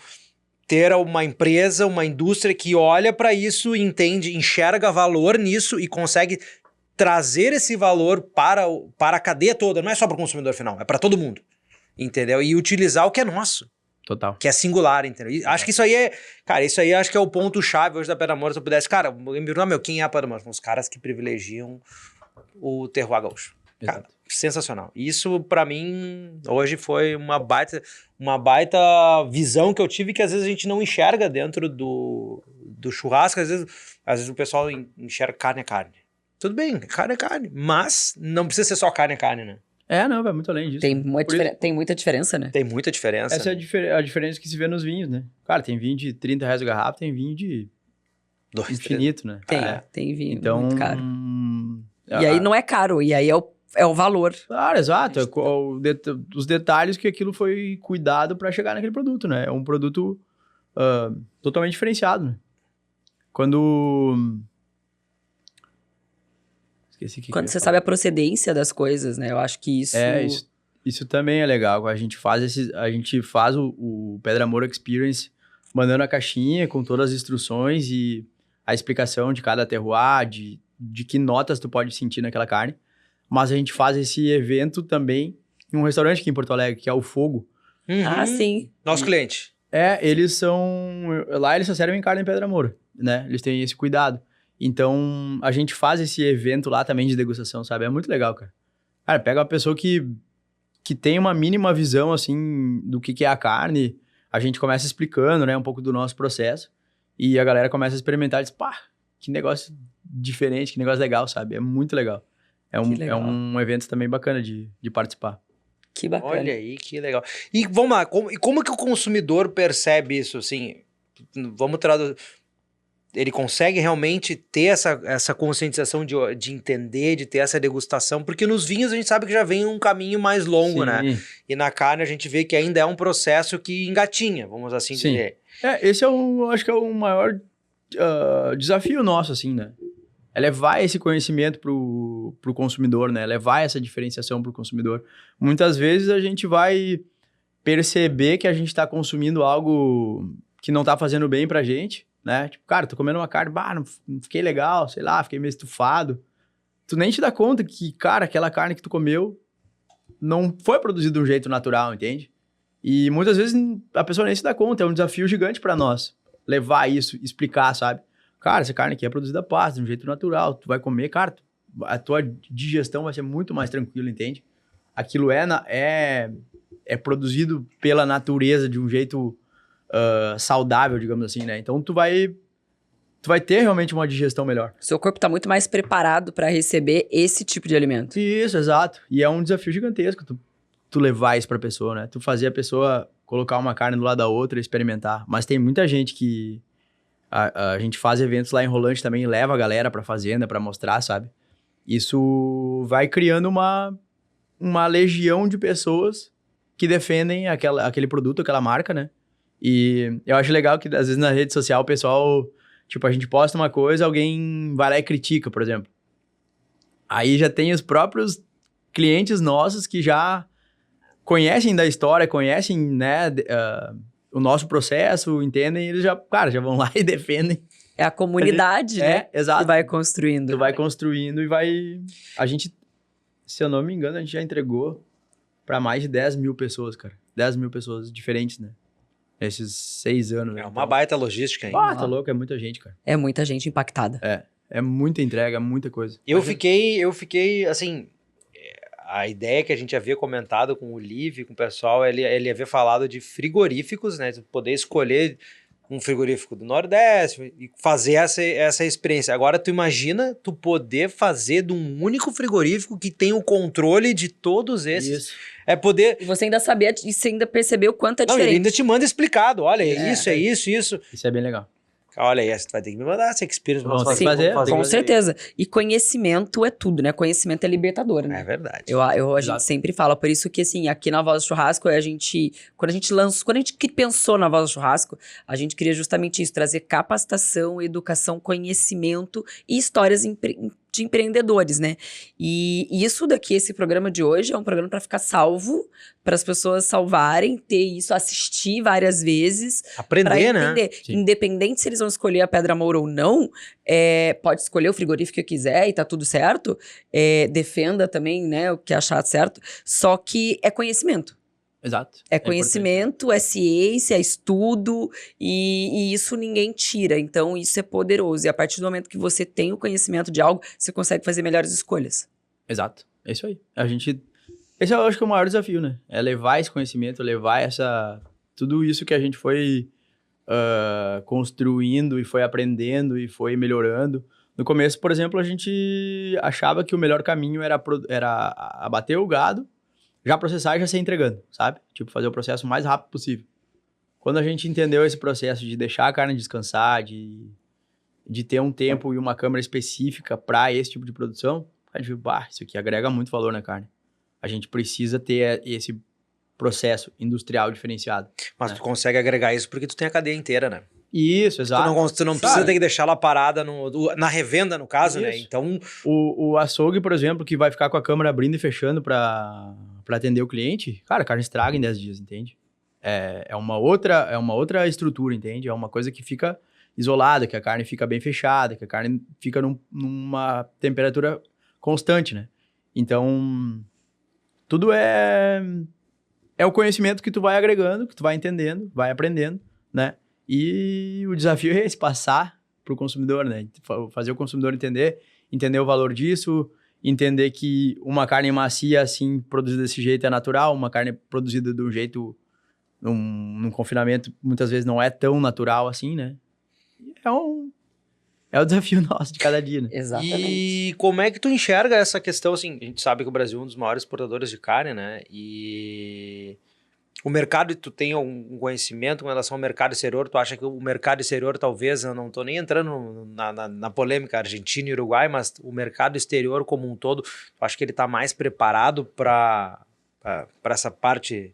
ter uma empresa, uma indústria que olha para isso, entende, enxerga valor nisso e consegue trazer esse valor para a cadeia toda, não é só para o consumidor final, é para todo mundo, entendeu? E utilizar o que é nosso. Total. Que é singular, entendeu? E acho que isso aí isso aí acho que é o ponto-chave hoje da Pedra Moura. Se eu pudesse, cara, quem é a Pedra Moura? São os caras que privilegiam o terroir gaúcho. Cara, sensacional. Isso, pra mim, hoje foi uma baita visão que eu tive, que às vezes a gente não enxerga dentro do churrasco. Às vezes o pessoal enxerga carne é carne. Tudo bem, carne é carne, mas não precisa ser só carne é carne, né? Não, vai muito além disso. Tem muita diferença, né? Tem muita diferença. Essa é a diferença que se vê nos vinhos, né? Cara, tem vinho de 30 reais a garrafa, tem vinho de 2, infinito, né? Tem vinho Então, muito caro. E aí não é caro, e aí é o valor. Claro, exato. Os detalhes que aquilo foi cuidado para chegar naquele produto, né? É um produto totalmente diferenciado, né? Esqueci que Quando você sabe a procedência das coisas, né? Eu acho que isso... Isso também é legal. A gente faz o Pedra Moura Experience mandando a caixinha com todas as instruções e a explicação de cada terroir, de que notas tu pode sentir naquela carne. Mas a gente faz esse evento também em um restaurante aqui em Porto Alegre, que é o Fogo. Ah, sim. Nosso cliente. Eles são... Lá eles só servem carne em Pedra Moura, né? Eles têm esse cuidado. Então, a gente faz esse evento lá também de degustação, sabe? É muito legal, cara. Cara, pega uma pessoa que tem uma mínima visão, assim, do que é a carne. A gente começa explicando, né? Um pouco do nosso processo. E a galera começa a experimentar e diz, pá, que negócio diferente, que negócio legal, sabe? É muito legal. É um evento também bacana de participar. Que bacana. Olha aí, que legal. E vamos lá, como que o consumidor percebe isso, assim? Vamos traduzir... ele consegue realmente ter essa conscientização de entender, de ter essa degustação, porque nos vinhos a gente sabe que já vem um caminho mais longo, né? Sim. E na carne a gente vê que ainda é um processo que engatinha, vamos assim Sim. dizer. Esse eu acho que é o maior desafio nosso, assim, né? É levar esse conhecimento pro consumidor, né? Levar essa diferenciação pro consumidor. Muitas vezes a gente vai perceber que a gente tá consumindo algo que não tá fazendo bem pra gente, né? Tipo, cara, tô comendo uma carne, não fiquei legal, sei lá, fiquei meio estufado. Tu nem te dá conta que, cara, aquela carne que tu comeu não foi produzida de um jeito natural, entende? E muitas vezes a pessoa nem se dá conta, é um desafio gigante pra nós. Levar isso, explicar, sabe? Cara, essa carne aqui é produzida a pasto, de um jeito natural. Tu vai comer, cara, a tua digestão vai ser muito mais tranquila, entende? Aquilo é produzido pela natureza de um jeito saudável, digamos assim, né? Então tu vai ter realmente uma digestão melhor. Seu corpo tá muito mais preparado para receber esse tipo de alimento. Isso, exato. E é um desafio gigantesco tu levar isso pra pessoa, né? Tu fazer a pessoa colocar uma carne do lado da outra e experimentar. Mas tem muita gente que... A gente faz eventos lá em Rolante também, leva a galera pra fazenda pra mostrar, sabe? Isso vai criando uma legião de pessoas que defendem aquele produto, aquela marca, né? E eu acho legal que, às vezes, na rede social, o pessoal... Tipo, a gente posta uma coisa, alguém vai lá e critica, por exemplo. Aí já tem os próprios clientes nossos que já conhecem da história, conhecem, né, o nosso processo, entendem, e eles já vão lá e defendem. É a comunidade, né? Exato. Que vai construindo. Tu vai construindo e vai... A gente, se eu não me engano, a gente já entregou pra mais de 10 mil pessoas, cara. 10 mil pessoas diferentes, né? Esses 6 anos. É né? uma baita logística, hein? Tá louco, é muita gente, cara. É muita gente impactada. É muita entrega, é muita coisa. Eu fiquei, assim, a ideia que a gente havia comentado com o Liv, com o pessoal, ele havia falado de frigoríficos, né? Poder escolher um frigorífico do Nordeste e fazer essa experiência. Agora, tu imagina tu poder fazer de um único frigorífico que tem o controle de todos esses. Isso. É poder... E você ainda sabia, e você ainda percebeu o quanto é Não, diferente. ele ainda te manda explicado. Olha, é isso. Isso é bem legal. Olha aí, você vai ter que me mandar essa experiência. Vamos ter que fazer. Com certeza. E conhecimento é tudo, né? Conhecimento é libertador, né? É verdade. A gente sempre fala, por isso que, assim, aqui na Voz do Churrasco, quando a gente pensou na Voz do Churrasco, a gente queria justamente isso, trazer capacitação, educação, conhecimento e histórias de empreendedores, né? E isso daqui, esse programa de hoje, é um programa para ficar salvo, para as pessoas salvarem, ter isso, assistir várias vezes. Aprender, pra né? entender. Sim. Independente se eles vão escolher a Pedra Moura ou não, pode escolher o frigorífico que quiser e tá tudo certo. Defenda também, né, o que achar certo. Só que é conhecimento. Exato. É conhecimento, é ciência, é estudo, e isso ninguém tira. Então, isso é poderoso. E a partir do momento que você tem o conhecimento de algo, você consegue fazer melhores escolhas. Exato. É isso aí. Esse eu acho que é o maior desafio, né? É levar esse conhecimento, levar tudo isso que a gente foi construindo e foi aprendendo e foi melhorando. No começo, por exemplo, a gente achava que o melhor caminho era abater o gado, já processar e já sair entregando, sabe? Tipo, fazer o processo o mais rápido possível. Quando a gente entendeu esse processo de deixar a carne descansar, de ter um tempo e uma câmara específica para esse tipo de produção, a gente viu, isso aqui agrega muito valor na carne. A gente precisa ter esse processo industrial diferenciado. Mas tu consegue agregar isso porque tu tem a cadeia inteira, né? Isso, exato. Tu não precisa ter que deixar ela parada na revenda, no caso, né? Isso. Então... O açougue, por exemplo, que vai ficar com a câmara abrindo e fechando para atender o cliente, cara, a carne estraga em 10 dias, entende? É uma outra estrutura, entende? É uma coisa que fica isolada, que a carne fica bem fechada, que a carne fica numa temperatura constante, né? Então, tudo é o conhecimento que tu vai agregando, que tu vai entendendo, vai aprendendo, né? E o desafio é esse, passar pro consumidor, né? Fazer o consumidor entender o valor disso, entender que uma carne macia, assim, produzida desse jeito é natural, uma carne produzida de um jeito, num confinamento, muitas vezes não é tão natural assim, né? É o desafio nosso de cada dia, né? Exatamente. E como é que tu enxerga essa questão, assim, a gente sabe que o Brasil é um dos maiores exportadores de carne, né? E O mercado, tu tem algum conhecimento com relação ao mercado exterior? Tu acha que o mercado exterior, talvez, eu não estou nem entrando na polêmica Argentina e Uruguai, mas o mercado exterior como um todo, tu acha que ele está mais preparado para essa parte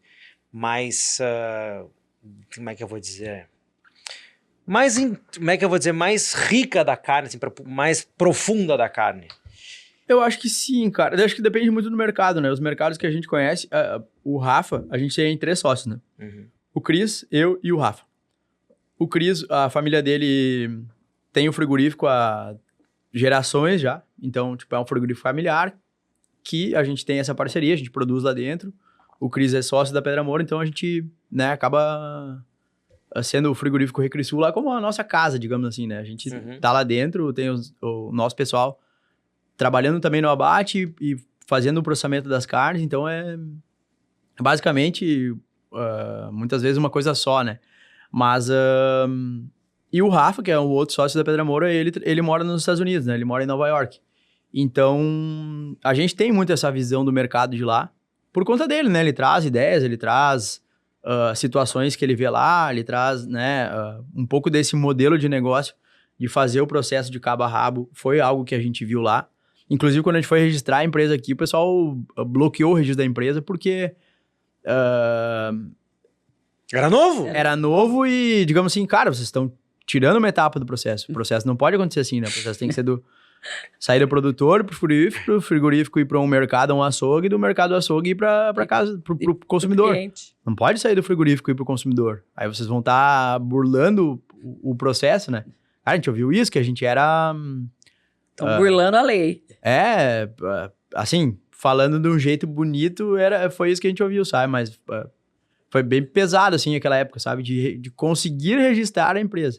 mais, como é que eu vou dizer? Como é que eu vou dizer? Mais rica da carne, assim, mais profunda da carne? Eu acho que sim, cara. Eu acho que depende muito do mercado, né? Os mercados que a gente conhece, o Rafa, a gente tem 3 sócios, né? Uhum. O Cris, eu e o Rafa. O Cris, a família dele tem o frigorífico há gerações já. Então, tipo, é um frigorífico familiar que a gente tem essa parceria, a gente produz lá dentro. O Cris é sócio da Pedra Moura, então a gente, né, acaba sendo o frigorífico Recrisul lá como a nossa casa, digamos assim, né? A gente tá lá dentro, tem o nosso pessoal trabalhando também no abate e fazendo o processamento das carnes, então é basicamente muitas vezes uma coisa só, né? Mas e o Rafa, que é o outro sócio da Pedra Moura, ele mora nos Estados Unidos, né? Ele mora em Nova York. Então a gente tem muito essa visão do mercado de lá por conta dele, né? Ele traz ideias, ele traz situações que ele vê lá, ele traz, né, um pouco desse modelo de negócio de fazer o processo de cabo a rabo, foi algo que a gente viu lá. Inclusive, quando a gente foi registrar a empresa aqui, o pessoal bloqueou o registro da empresa porque Era novo? era novo e, digamos assim, cara, vocês estão tirando uma etapa do processo. O processo não pode acontecer assim, né? O processo tem que ser sair do produtor pro frigorífico ir para um mercado, um açougue, e do mercado açougue ir para casa, pro consumidor. Não pode sair do frigorífico e ir pro consumidor. Aí vocês vão estar burlando o processo, né? Cara, a gente ouviu isso, que a gente era... Estão burlando a lei. Assim, falando de um jeito bonito, foi isso que a gente ouviu, sabe? Mas foi bem pesado, assim, naquela época, sabe? De conseguir registrar a empresa,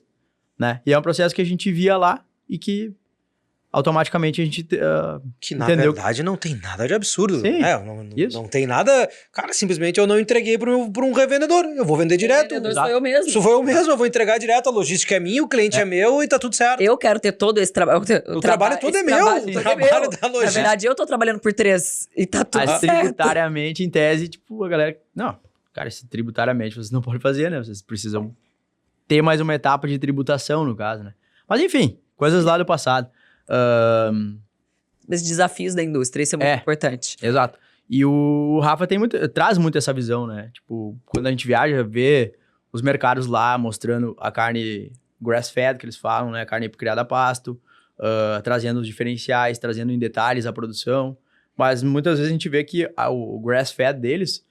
né? E é um processo que a gente via lá e que automaticamente a gente que na entendeu. verdade não tem nada de absurdo. Sim, né? Não tem nada... Cara, simplesmente eu não entreguei para um revendedor. Eu vou vender direto. O vendedor sou eu mesmo. Isso foi eu mesmo, eu vou entregar direto. A logística é minha, o cliente é meu e tá tudo certo. Eu quero ter todo esse trabalho. O trabalho todo é meu. O trabalho da logística. Na verdade, eu tô trabalhando por 3 e tá tudo certo. Tributariamente, em tese, tipo, a galera... Não, cara, tributariamente vocês não podem fazer, né? Vocês precisam ter mais uma etapa de tributação, no caso, né? Mas, enfim, coisas lá do passado. Os desafios da indústria, isso é muito importante. Exato. E o Rafa traz muito essa visão, né? Tipo, quando a gente viaja, vê os mercados lá mostrando a carne grass-fed, que eles falam, né? Carne criada a pasto, trazendo os diferenciais, trazendo em detalhes a produção. Mas muitas vezes a gente vê que o grass-fed deles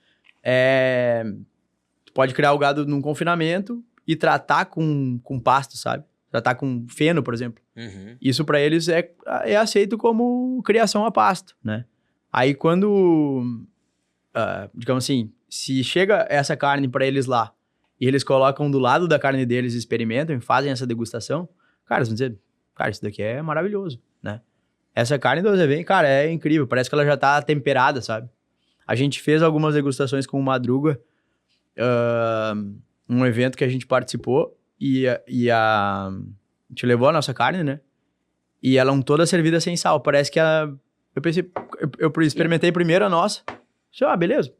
tu pode criar o gado num confinamento e tratar com pasto, sabe? Tratar com feno, por exemplo. Uhum. Isso para eles é aceito como criação a pasto, né? Aí quando, digamos assim, se chega essa carne para eles lá e eles colocam do lado da carne deles e experimentam e fazem essa degustação, cara, eles vão dizer, cara, isso daqui é maravilhoso, né? Essa carne do Azevém, cara, é incrível, parece que ela já tá temperada, sabe? A gente fez algumas degustações com o Madruga, um evento que a gente participou, e a gente levou a nossa carne, né? E ela toda servida sem sal. Parece que ela... Eu pensei... Eu experimentei primeiro a nossa. Disse, beleza.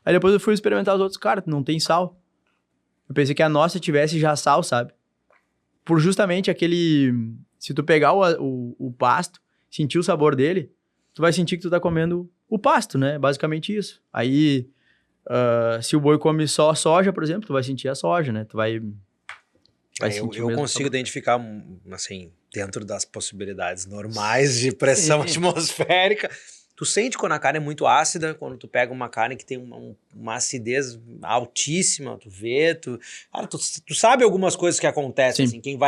Aí depois eu fui experimentar os outros. Cara, não tem sal. Eu pensei que a nossa tivesse já sal, sabe? Por justamente aquele... Se tu pegar o pasto, sentir o sabor dele, tu vai sentir que tu tá comendo o pasto, né? Basicamente isso. Aí, se o boi come só soja, por exemplo, tu vai sentir a soja, né? Tu vai... Eu consigo identificar, assim, dentro das possibilidades normais de pressão atmosférica. Tu sente quando a carne é muito ácida, quando tu pega uma carne que tem uma acidez altíssima, tu vê, cara, tu sabe algumas coisas que acontecem, assim, quem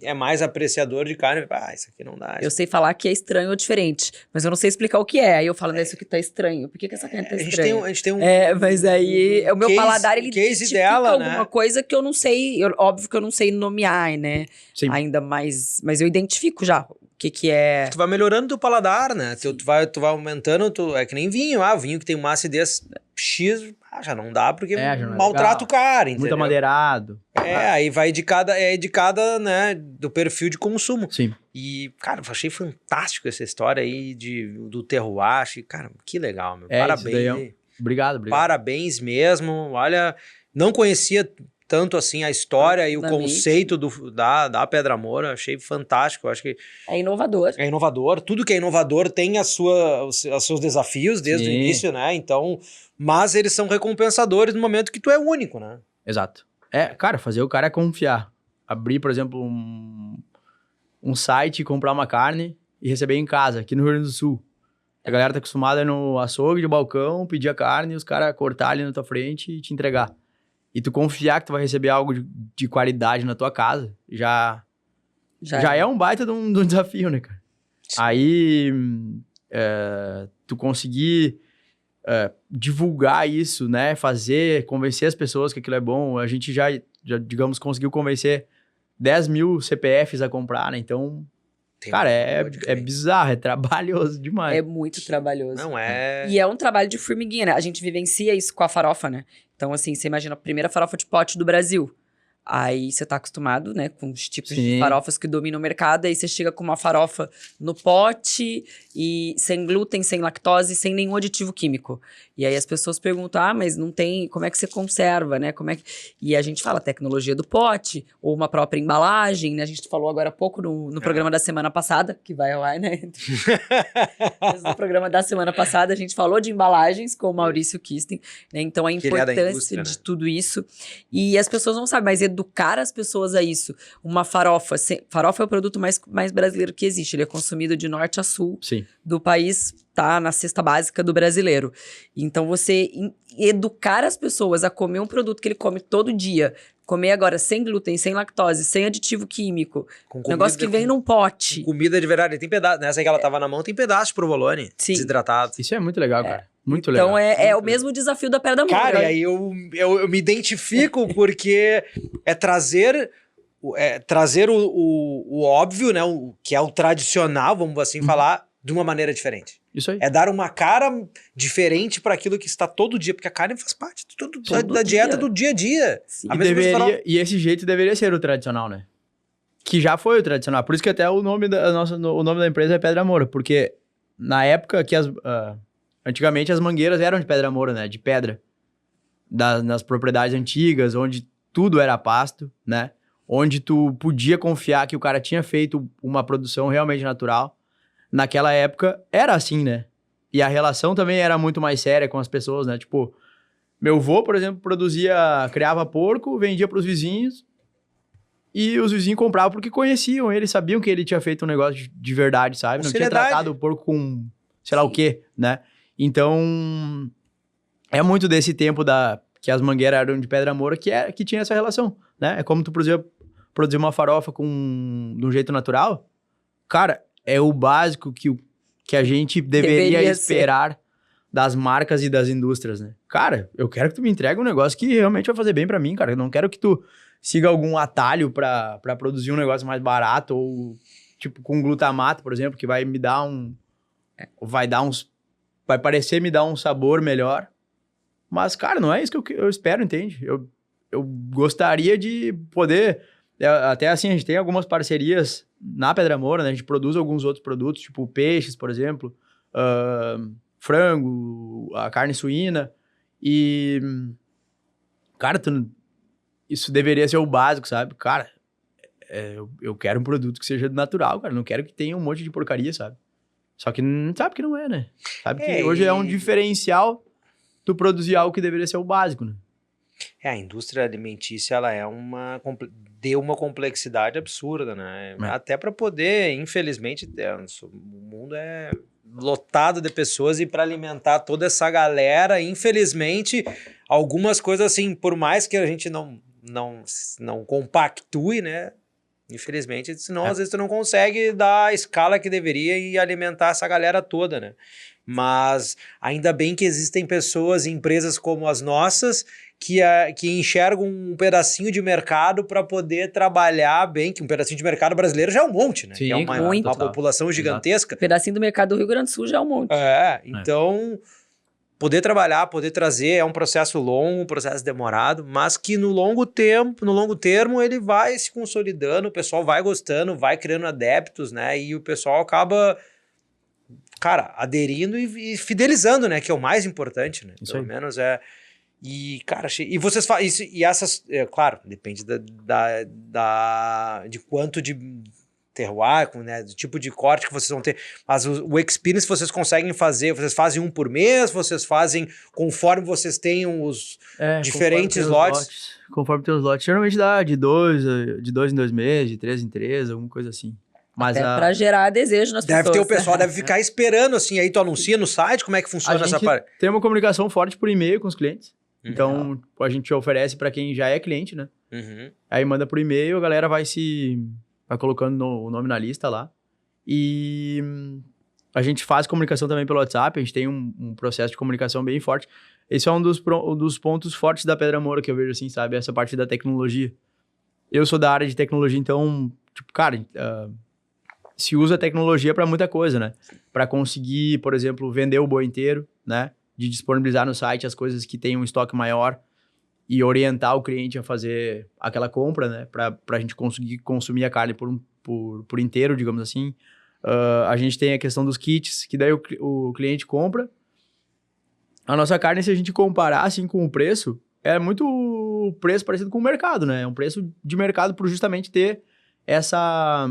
é mais apreciador de carne, isso aqui não dá. Eu sei falar que é estranho ou diferente, mas eu não sei explicar o que é. Aí eu falo, isso aqui tá estranho, por que essa carne tá estranha? A gente tem um... mas aí, o meu paladar, ele identifica alguma né? coisa que eu não sei, óbvio que eu não sei nomear, né? Sim. Ainda mais, mas eu identifico já o que é... Tu vai melhorando teu paladar, né? Tu vai aumentando, é que nem vinho. Vinho que tem uma acidez X, já não dá porque maltrata o cara, entendeu? Muito amadeirado. Aí vai de cada, né, do perfil de consumo. Sim. E, cara, eu achei fantástico essa história aí do terroir. Cara, que legal, meu. Parabéns. Obrigado. Parabéns mesmo. Olha, não conhecia tanto assim a história e o conceito da Pedra Moura. Achei fantástico. Acho que é inovador. É inovador. Tudo que é inovador tem os seus desafios desde o início, né? Então, mas eles são recompensadores no momento que tu é único, né? Exato. Cara, fazer o cara confiar. Abrir, por exemplo, um site, comprar uma carne e receber em casa, aqui no Rio Grande do Sul. A galera tá acostumada a ir no açougue de balcão, pedir a carne, os caras cortar ali na tua frente e te entregar. E tu confiar que tu vai receber algo de qualidade na tua casa, já é um baita de um desafio, né, cara? Sim. Aí, tu conseguir divulgar isso, né? Convencer as pessoas que aquilo é bom. A gente já digamos, conseguiu convencer 10 mil CPFs a comprar, né? Então, cara, é bizarro, é trabalhoso demais. É muito trabalhoso. Não é... E é um trabalho de formiguinha, né? A gente vivencia isso com a farofa, né? Então, assim, você imagina a primeira farofa de pote do Brasil. Aí você tá acostumado, né, com os tipos de farofas que dominam o mercado, aí você chega com uma farofa no pote e sem glúten, sem lactose, sem nenhum aditivo químico. E aí as pessoas perguntam, mas não tem, como é que você conserva, né? E a gente fala tecnologia do pote, ou uma própria embalagem, né? A gente falou agora há pouco no programa da semana passada, que vai ao ar, né? Mas no programa da semana passada a gente falou de embalagens com o Maurício Kisten, né? Então a importância de tudo isso. E as pessoas não sabem, mas educar as pessoas a isso. Uma farofa. Farofa é o produto mais brasileiro que existe. Ele é consumido de norte a sul do país, tá na cesta básica do brasileiro. Então, você educar as pessoas a comer um produto que ele come todo dia, comer agora sem glúten, sem lactose, sem aditivo químico, negócio que vem num pote. Comida de verdade. Tem pedaço. Nessa aí que ela tava na mão, tem pedaço de provolone desidratado. Isso é muito legal, cara. Muito legal. Então, é o mesmo desafio da Pedra Moura. Cara, e aí eu me identifico porque é trazer o óbvio, né? Que é o tradicional, vamos assim falar, de uma maneira diferente. Isso aí. É dar uma cara diferente para aquilo que está todo dia, porque a carne faz parte da dieta do dia a dia. E esse jeito deveria ser o tradicional, né? Que já foi o tradicional. Por isso que até o nome da empresa é Pedra Moura, porque na época que antigamente as mangueiras eram de Pedra Moura, né? De pedra. Nas propriedades antigas, onde tudo era pasto, né? Onde tu podia confiar que o cara tinha feito uma produção realmente natural. Naquela época era assim, né? E a relação também era muito mais séria com as pessoas, né? Tipo, meu avô, por exemplo, criava porco, vendia pros vizinhos. E os vizinhos compravam porque conheciam ele, sabiam que ele tinha feito um negócio de verdade, sabe? Não tinha tratado o porco com sei lá o quê, né? Então, é muito desse tempo que as mangueiras eram de Pedra Moura que tinha essa relação, né? É como tu produzir uma farofa de um jeito natural. Cara, é o básico que a gente deveria esperar das marcas e das indústrias, né? Cara, eu quero que tu me entregue um negócio que realmente vai fazer bem pra mim, cara. Eu não quero que tu siga algum atalho pra produzir um negócio mais barato ou, tipo, com glutamato, por exemplo, que vai me dar vai parecer me dar um sabor melhor. Mas, cara, não é isso que eu espero, entende? Eu gostaria de poder... Até assim, a gente tem algumas parcerias na Pedra Moura, né? A gente produz alguns outros produtos, tipo peixes, por exemplo, frango, a carne suína. E, cara, isso deveria ser o básico, sabe? Cara, eu quero um produto que seja natural, cara. Não quero que tenha um monte de porcaria, sabe? Só que sabe que não é, né? Sabe que hoje é um diferencial tu produzir algo que deveria ser o básico, né? A indústria alimentícia, ela deu uma complexidade absurda, né? Até para poder, infelizmente, o mundo é lotado de pessoas e para alimentar toda essa galera, infelizmente, algumas coisas assim, por mais que a gente não compactue, né? Infelizmente, senão às vezes tu não consegue dar a escala que deveria e alimentar essa galera toda, né? Mas ainda bem que existem pessoas e empresas como as nossas que enxergam um pedacinho de mercado para poder trabalhar bem, que um pedacinho de mercado brasileiro já é um monte, né? Sim, é uma população gigantesca. Um pedacinho do mercado do Rio Grande do Sul já é um monte. Então... Poder trabalhar, poder trazer é um processo longo, um processo demorado, mas que no longo termo ele vai se consolidando, o pessoal vai gostando, vai criando adeptos, né? E o pessoal acaba cara, aderindo e fidelizando, né? Que é o mais importante, né? Isso Pelo aí. menos é... E, cara, e vocês fazem isso, e essas, claro, depende de quanto de terroir, né, do tipo de corte que vocês vão ter, mas o experience vocês conseguem fazer, vocês fazem um por mês, vocês fazem conforme vocês tenham os diferentes lotes? Conforme tem os lotes. Geralmente dá de 2 em 2 meses, de 3 em 3, alguma coisa assim. Mas Até pra gerar desejo nas pessoas. Deve ter o pessoal, deve ficar esperando, assim, aí tu anuncia no site, como é que funciona essa parte? Tem uma comunicação forte por e-mail com os clientes. Então, a gente oferece para quem já é cliente, né? Aí manda por e-mail, a galera vai colocando o nome na lista lá. E a gente faz comunicação também pelo WhatsApp, a gente tem um processo de comunicação bem forte. Esse é um dos pontos fortes da Pedra Moura que eu vejo, assim, sabe? Essa parte da tecnologia. Eu sou da área de tecnologia, então, tipo, cara, se usa a tecnologia para muita coisa, né? Para conseguir, por exemplo, vender o boi inteiro, né? De disponibilizar no site as coisas que têm um estoque maior e orientar o cliente a fazer aquela compra, né? Para a gente conseguir consumir a carne por inteiro, digamos assim. A gente tem a questão dos kits, que daí o cliente compra. A nossa carne, se a gente comparar assim com o preço, é muito preço parecido com o mercado, né? É um preço de mercado por justamente ter essa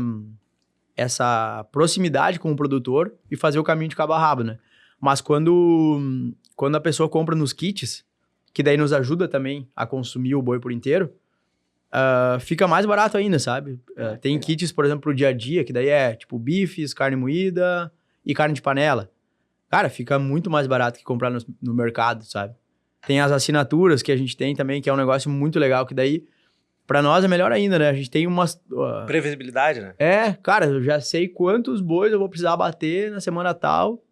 proximidade com o produtor e fazer o caminho de cabo a rabo, né? Mas quando a pessoa compra nos kits, que daí nos ajuda também a consumir o boi por inteiro, fica mais barato ainda, sabe? Tem kits, por exemplo, pro dia a dia, que daí é tipo bifes, carne moída e carne de panela. Cara, fica muito mais barato que comprar no mercado, sabe? Tem as assinaturas que a gente tem também, que é um negócio muito legal, que daí, pra nós é melhor ainda, né? A gente tem umas... previsibilidade, né? Cara, eu já sei quantos bois eu vou precisar bater na semana tal.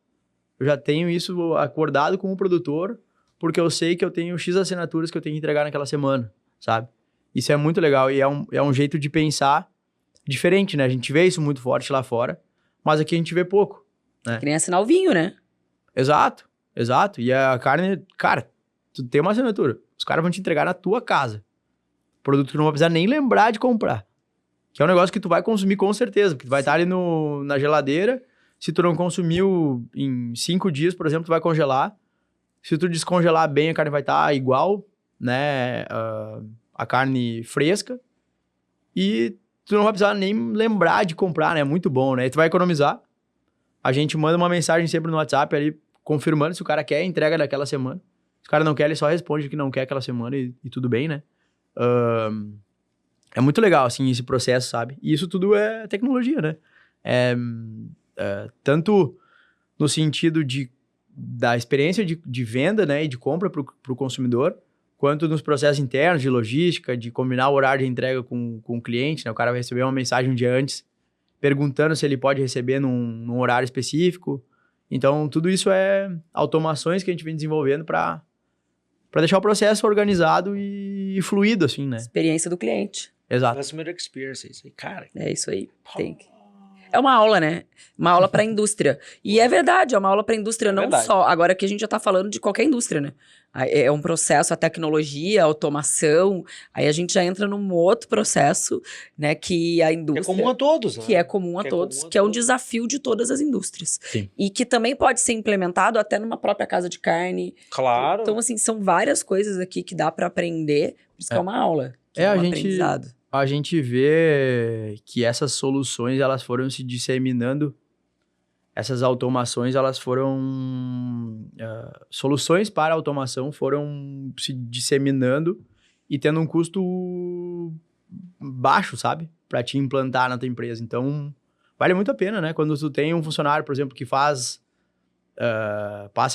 Eu já tenho isso acordado com o produtor, porque eu sei que eu tenho X assinaturas que eu tenho que entregar naquela semana, sabe? Isso é muito legal e é um jeito de pensar diferente, né? A gente vê isso muito forte lá fora, mas aqui a gente vê pouco, né? Que nem assinar o vinho, né? Exato. E a carne, cara, tu tem uma assinatura, os caras vão te entregar na tua casa. Produto que tu não vai precisar nem lembrar de comprar. Que é um negócio que tu vai consumir com certeza, porque tu vai estar ali na geladeira. Se tu não consumiu em 5 dias, por exemplo, tu vai congelar. Se tu descongelar bem, a carne vai estar igual, né? A carne fresca. E tu não vai precisar nem lembrar de comprar, né? É muito bom, né? E tu vai economizar. A gente manda uma mensagem sempre no WhatsApp ali, confirmando se o cara quer, entrega daquela semana. Se o cara não quer, ele só responde que não quer aquela semana e tudo bem, né? É muito legal, assim, esse processo, sabe? E isso tudo é tecnologia, né? Tanto no sentido da experiência de venda, né, e de compra para o consumidor, quanto nos processos internos de logística, de combinar o horário de entrega com o cliente, né? O cara vai receber uma mensagem um dia antes, perguntando se ele pode receber num horário específico. Então, tudo isso é automações que a gente vem desenvolvendo para deixar o processo organizado e fluido, assim, né? Experiência do cliente. Exato. Customer experience, isso aí, cara. É isso aí. É uma aula, né? Uma aula para a indústria. E é verdade, é uma aula para a indústria, não só. Agora que a gente já tá falando de qualquer indústria, né? É um processo, a tecnologia, a automação. Aí a gente já entra num outro processo, né? Que a indústria... É comum a todos, né? Que é comum a todos, que é um desafio de todas as indústrias. Sim. E que também pode ser implementado até numa própria casa de carne. Claro. Então, assim, são várias coisas aqui que dá para aprender. Por isso que é uma aula. É um aprendizado. A gente vê que essas soluções, elas foram se disseminando, essas automações, elas foram... soluções para automação foram se disseminando e tendo um custo baixo, sabe? Para te implantar na tua empresa. Então, vale muito a pena, né? Quando tu tem um funcionário, por exemplo, que passa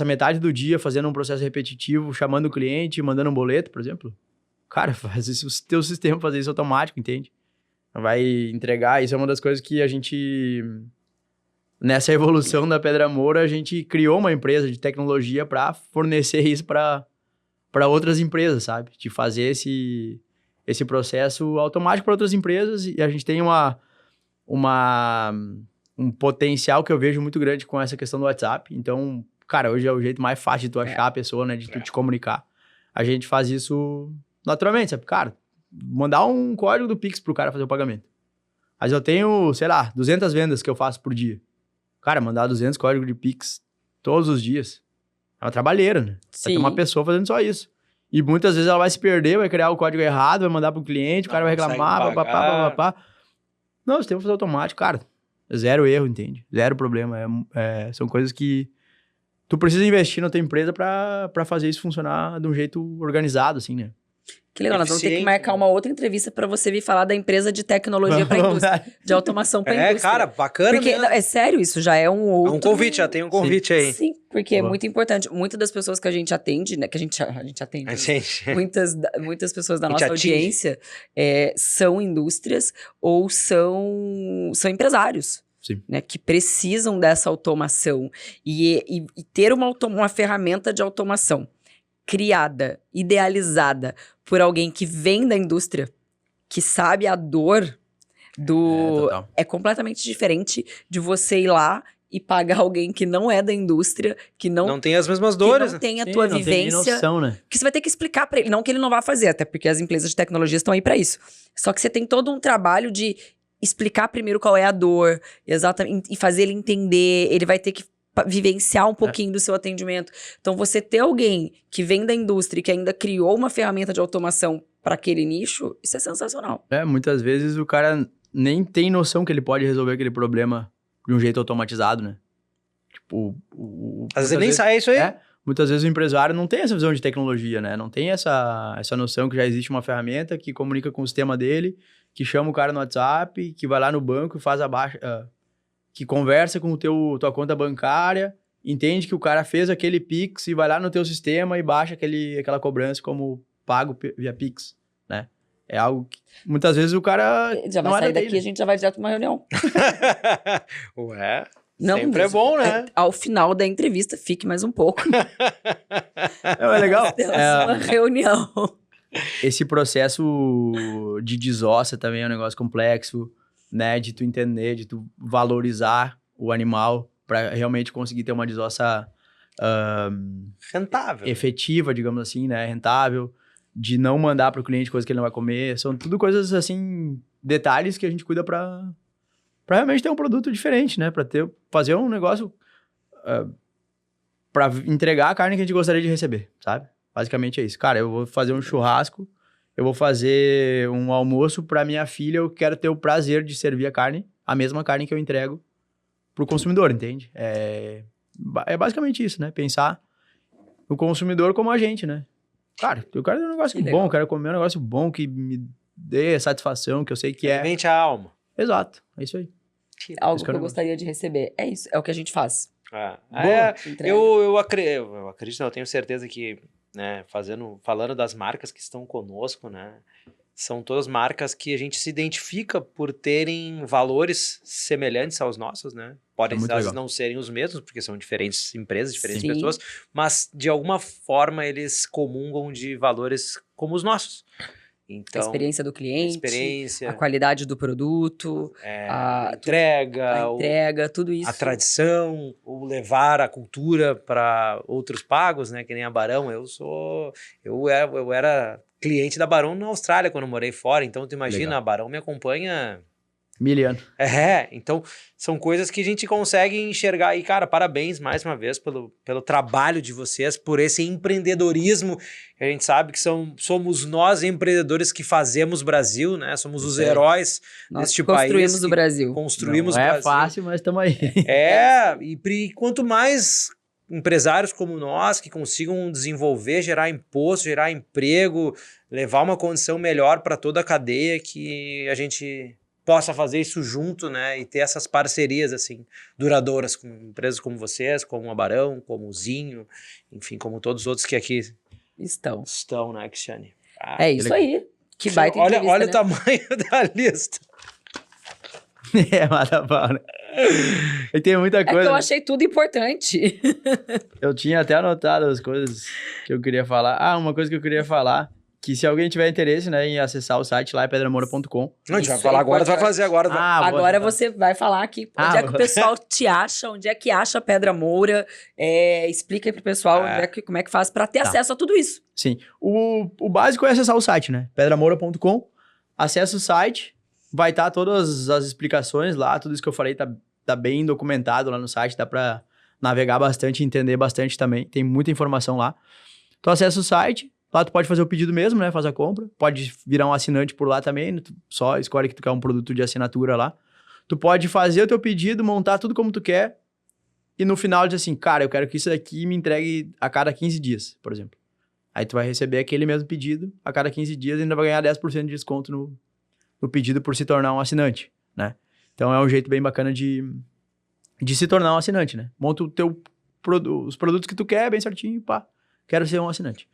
metade do dia fazendo um processo repetitivo, chamando o cliente, mandando um boleto, por exemplo. Cara, faz isso, o teu sistema fazer isso automático, entende? Vai entregar, isso é uma das coisas que a gente... Nessa evolução da Pedra Moura, a gente criou uma empresa de tecnologia para fornecer isso para outras empresas, sabe? De fazer esse processo automático para outras empresas, e a gente tem um potencial que eu vejo muito grande com essa questão do WhatsApp. Então, cara, hoje é o jeito mais fácil de tu achar a pessoa, né? De tu te comunicar. A gente faz isso... naturalmente, sabe? Cara, mandar um código do Pix pro cara fazer o pagamento. Mas eu tenho, sei lá, 200 vendas que eu faço por dia. Cara, mandar 200 códigos de Pix todos os dias. É uma trabalheira, né? Vai ter uma pessoa fazendo só isso. E muitas vezes ela vai se perder, vai criar o código errado, vai mandar pro cliente, o cara vai reclamar, papapá. Não, você tem que fazer automático, cara. Zero erro, entende? Zero problema. São coisas que tu precisa investir na tua empresa pra fazer isso funcionar de um jeito organizado, assim, né? Que legal, nós vamos ter que marcar uma outra entrevista para você vir falar da empresa de tecnologia para indústria, de automação para indústria. Cara, bacana porque, mesmo. É sério, isso já é um outro... É um convite, já tem um convite Sim. aí. Sim, porque é muito importante. Muitas das pessoas que a gente atende, né, que a gente atende, muitas pessoas da nossa audiência são indústrias ou são empresários. Sim. Né, que precisam dessa automação e ter uma ferramenta de automação criada, idealizada por alguém que vem da indústria, que sabe a dor é completamente diferente de você ir lá e pagar alguém que não é da indústria, que não tem as mesmas dores, que não tem a tua vivência, não tem noção, né? Que você vai ter que explicar para ele, não que ele não vá fazer, até porque as empresas de tecnologia estão aí para isso. Só que você tem todo um trabalho de explicar primeiro qual é a dor, exatamente, e fazer ele entender, ele vai ter que vivenciar um pouquinho do seu atendimento. Então, você ter alguém que vem da indústria e que ainda criou uma ferramenta de automação para aquele nicho, isso é sensacional. Muitas vezes o cara nem tem noção que ele pode resolver aquele problema de um jeito automatizado, né? Tipo, às vezes nem sai isso aí. Muitas vezes o empresário não tem essa visão de tecnologia, né? Não tem essa noção que já existe uma ferramenta que comunica com o sistema dele, que chama o cara no WhatsApp, que vai lá no banco e faz a baixa... que conversa com tua conta bancária, entende que o cara fez aquele Pix e vai lá no teu sistema e baixa aquela cobrança como pago via Pix, né? É algo que muitas vezes o cara... Já vai sair daqui, a gente já vai direto pra uma reunião. Ué, sempre é bom, né? Ao final da entrevista, fique mais um pouco. É legal. Uma reunião. Esse processo de desossa também é um negócio complexo, né, de tu entender, de tu valorizar o animal para realmente conseguir ter uma desossa rentável, efetiva, digamos assim, né, rentável, de não mandar para o cliente coisa que ele não vai comer, são tudo coisas assim, detalhes que a gente cuida para realmente ter um produto diferente, né, para fazer um negócio para entregar a carne que a gente gostaria de receber, sabe? Basicamente é isso. Cara, eu vou fazer um churrasco, eu vou fazer um almoço para minha filha, eu quero ter o prazer de servir a mesma carne que eu entrego pro consumidor, entende? É basicamente isso, né? Pensar no consumidor como a gente, né? Cara, eu quero ter um negócio bom, eu quero comer um negócio bom que me dê satisfação, que eu sei que alimente a alma. Exato, é isso aí. Algo que eu gostaria de receber. É isso, é o que a gente faz. Eu acredito, eu tenho certeza que, né, falando das marcas que estão conosco, né, são todas marcas que a gente se identifica por terem valores semelhantes aos nossos, né? Podem às vezes não serem os mesmos, porque são diferentes empresas, diferentes pessoas, mas de alguma forma eles comungam de valores como os nossos. Então, a experiência do cliente, a qualidade do produto, a entrega, tudo isso. A tradição, o levar a cultura para outros pagos, né? Que nem a Barão. Eu era cliente da Barão na Austrália quando eu morei fora, então tu imagina, a Barão me acompanha... 1000 anos. Então são coisas que a gente consegue enxergar. E, cara, parabéns mais uma vez pelo trabalho de vocês, por esse empreendedorismo. A gente sabe que somos nós empreendedores que fazemos Brasil, né? Somos os heróis deste país. Construímos o Brasil. Construímos o Brasil. Não é fácil, mas estamos aí. E quanto mais empresários como nós que consigam desenvolver, gerar imposto, gerar emprego, levar uma condição melhor para toda a cadeia, que a gente possa fazer isso junto, né, e ter essas parcerias, assim, duradouras com empresas como vocês, como a Barão, como o Zinho, enfim, como todos os outros que aqui estão, né, Cristiane? É isso aí. Que baita entrevista, olha né? o tamanho da lista. Mata pau, né? E tem muita coisa. É que eu achei tudo importante. Eu tinha até anotado as coisas que eu queria falar. Uma coisa que eu queria falar, que se alguém tiver interesse, né, em acessar o site lá, é pedramoura.com. A gente vai falar agora, tu vai fazer agora. Agora você vai falar aqui onde é que o pessoal te acha, onde é que acha a Pedra Moura, explica aí pro pessoal como é que faz para ter acesso a tudo isso. Sim, o básico é acessar o site, né, pedramoura.com, acessa o site, vai estar todas as explicações lá, tudo isso que eu falei tá tá bem documentado lá no site, dá pra navegar bastante, entender bastante também. Tem muita informação lá. Tu acessa o site, lá tu pode fazer o pedido mesmo, né? Faz a compra. Pode virar um assinante por lá também, tu só escolhe que tu quer um produto de assinatura lá. Tu pode fazer o teu pedido, montar tudo como tu quer e no final diz assim, cara, eu quero que isso daqui me entregue a cada 15 dias, por exemplo. Aí tu vai receber aquele mesmo pedido a cada 15 dias e ainda vai ganhar 10% de desconto no pedido por se tornar um assinante, né? Então é um jeito bem bacana de se tornar um assinante, né? Monta os produtos que tu quer bem certinho, pá, quero ser um assinante.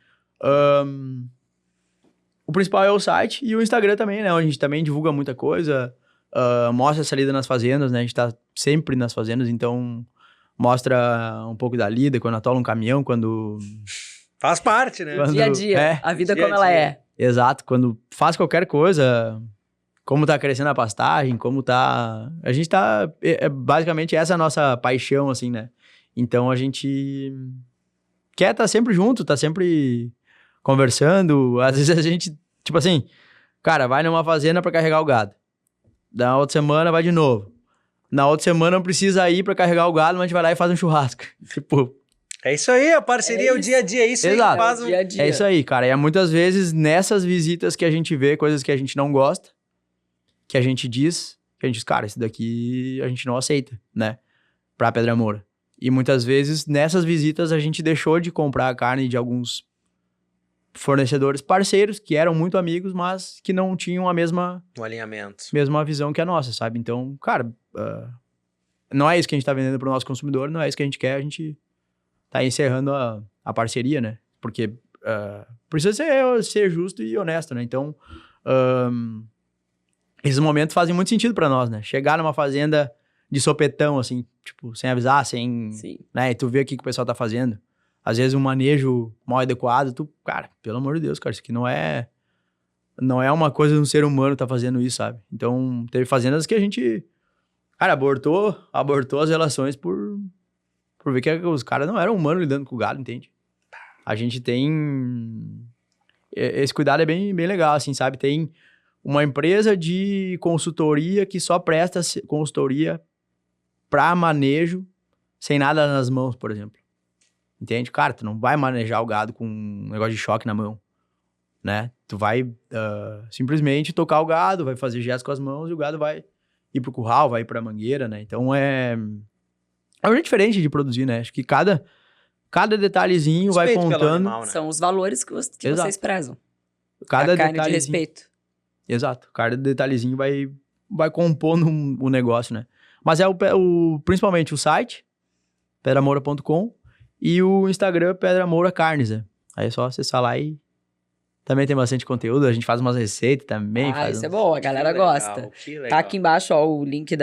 O principal é o site e o Instagram também, né? Onde a gente também divulga muita coisa, mostra essa lida nas fazendas, né? A gente tá sempre nas fazendas, então mostra um pouco da lida, quando atola um caminhão, quando... Faz parte, né? Quando- Dia a dia, a vida dia a como ela dia. é. Exato, quando faz qualquer coisa, como tá crescendo a pastagem, como tá... A gente tá... basicamente essa é a nossa paixão, assim, né? Então a gente quer estar sempre junto, tá sempre conversando. Às vezes a gente, tipo assim, cara, vai numa fazenda pra carregar o gado. Da outra semana vai de novo. Na outra semana não precisa ir pra carregar o gado, mas a gente vai lá e faz um churrasco. Tipo, É isso aí, a parceria, É o dia a dia, é isso aí que Exato. faz Dia a dia. é isso aí, cara. E é muitas vezes nessas visitas que a gente vê coisas que a gente não gosta, que a gente diz, cara, isso daqui a gente não aceita, né? Pra Pedra Moura. E muitas vezes nessas visitas a gente deixou de comprar a carne de alguns fornecedores parceiros que eram muito amigos, mas que não tinham a mesma o alinhamento. visão que a nossa, sabe? Então, cara, não é isso que a gente tá vendendo pro nosso consumidor, não é isso que a gente quer, a gente tá encerrando a parceria, né? Porque precisa ser justo e honesto, né? Então, esses momentos fazem muito sentido pra nós, né? Chegar numa fazenda de sopetão, assim, tipo, sem avisar, sem... Sim. né? E tu vê o que o pessoal tá fazendo. Às vezes um manejo mal adequado, cara, pelo amor de Deus, cara, isso aqui não é uma coisa de um ser humano tá fazendo isso, sabe? Então, teve fazendas que a gente, cara, abortou as relações por ver que os caras não eram humanos lidando com o gado, entende? A gente tem... Esse cuidado é bem, bem legal, assim, sabe? Tem uma empresa de consultoria que só presta consultoria para manejo sem nada nas mãos, por exemplo. Entende? Cara, tu não vai manejar o gado com um negócio de choque na mão, né? Tu vai simplesmente tocar o gado, vai fazer gestos com as mãos e o gado vai ir pro curral, vai ir pra mangueira, né? Então é um jeito diferente de produzir, né? Acho que cada detalhezinho vai Respeito pelo contando. animal, né? São os valores que Exato. vocês prezam. Cada a carne de detalhezinho. respeito. Exato. Cada detalhezinho vai compondo o negócio, né? Mas é principalmente o site, pedramoura.com, e o Instagram, Pedra Moura Carnes, né? Aí é só acessar lá e também tem bastante conteúdo. A gente faz umas receitas também. Isso é bom, a galera Que legal, gosta. que legal. Tá aqui embaixo, ó, o link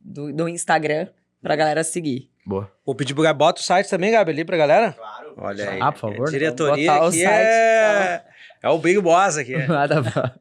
do Instagram pra galera seguir. Boa. Vou pedir pro Gabi, bota o site também, Gabi, ali pra galera. Claro. Olha aí. Ah, por favor. Diretoria Botar o aqui site, é o Big Boss aqui. Nada pra...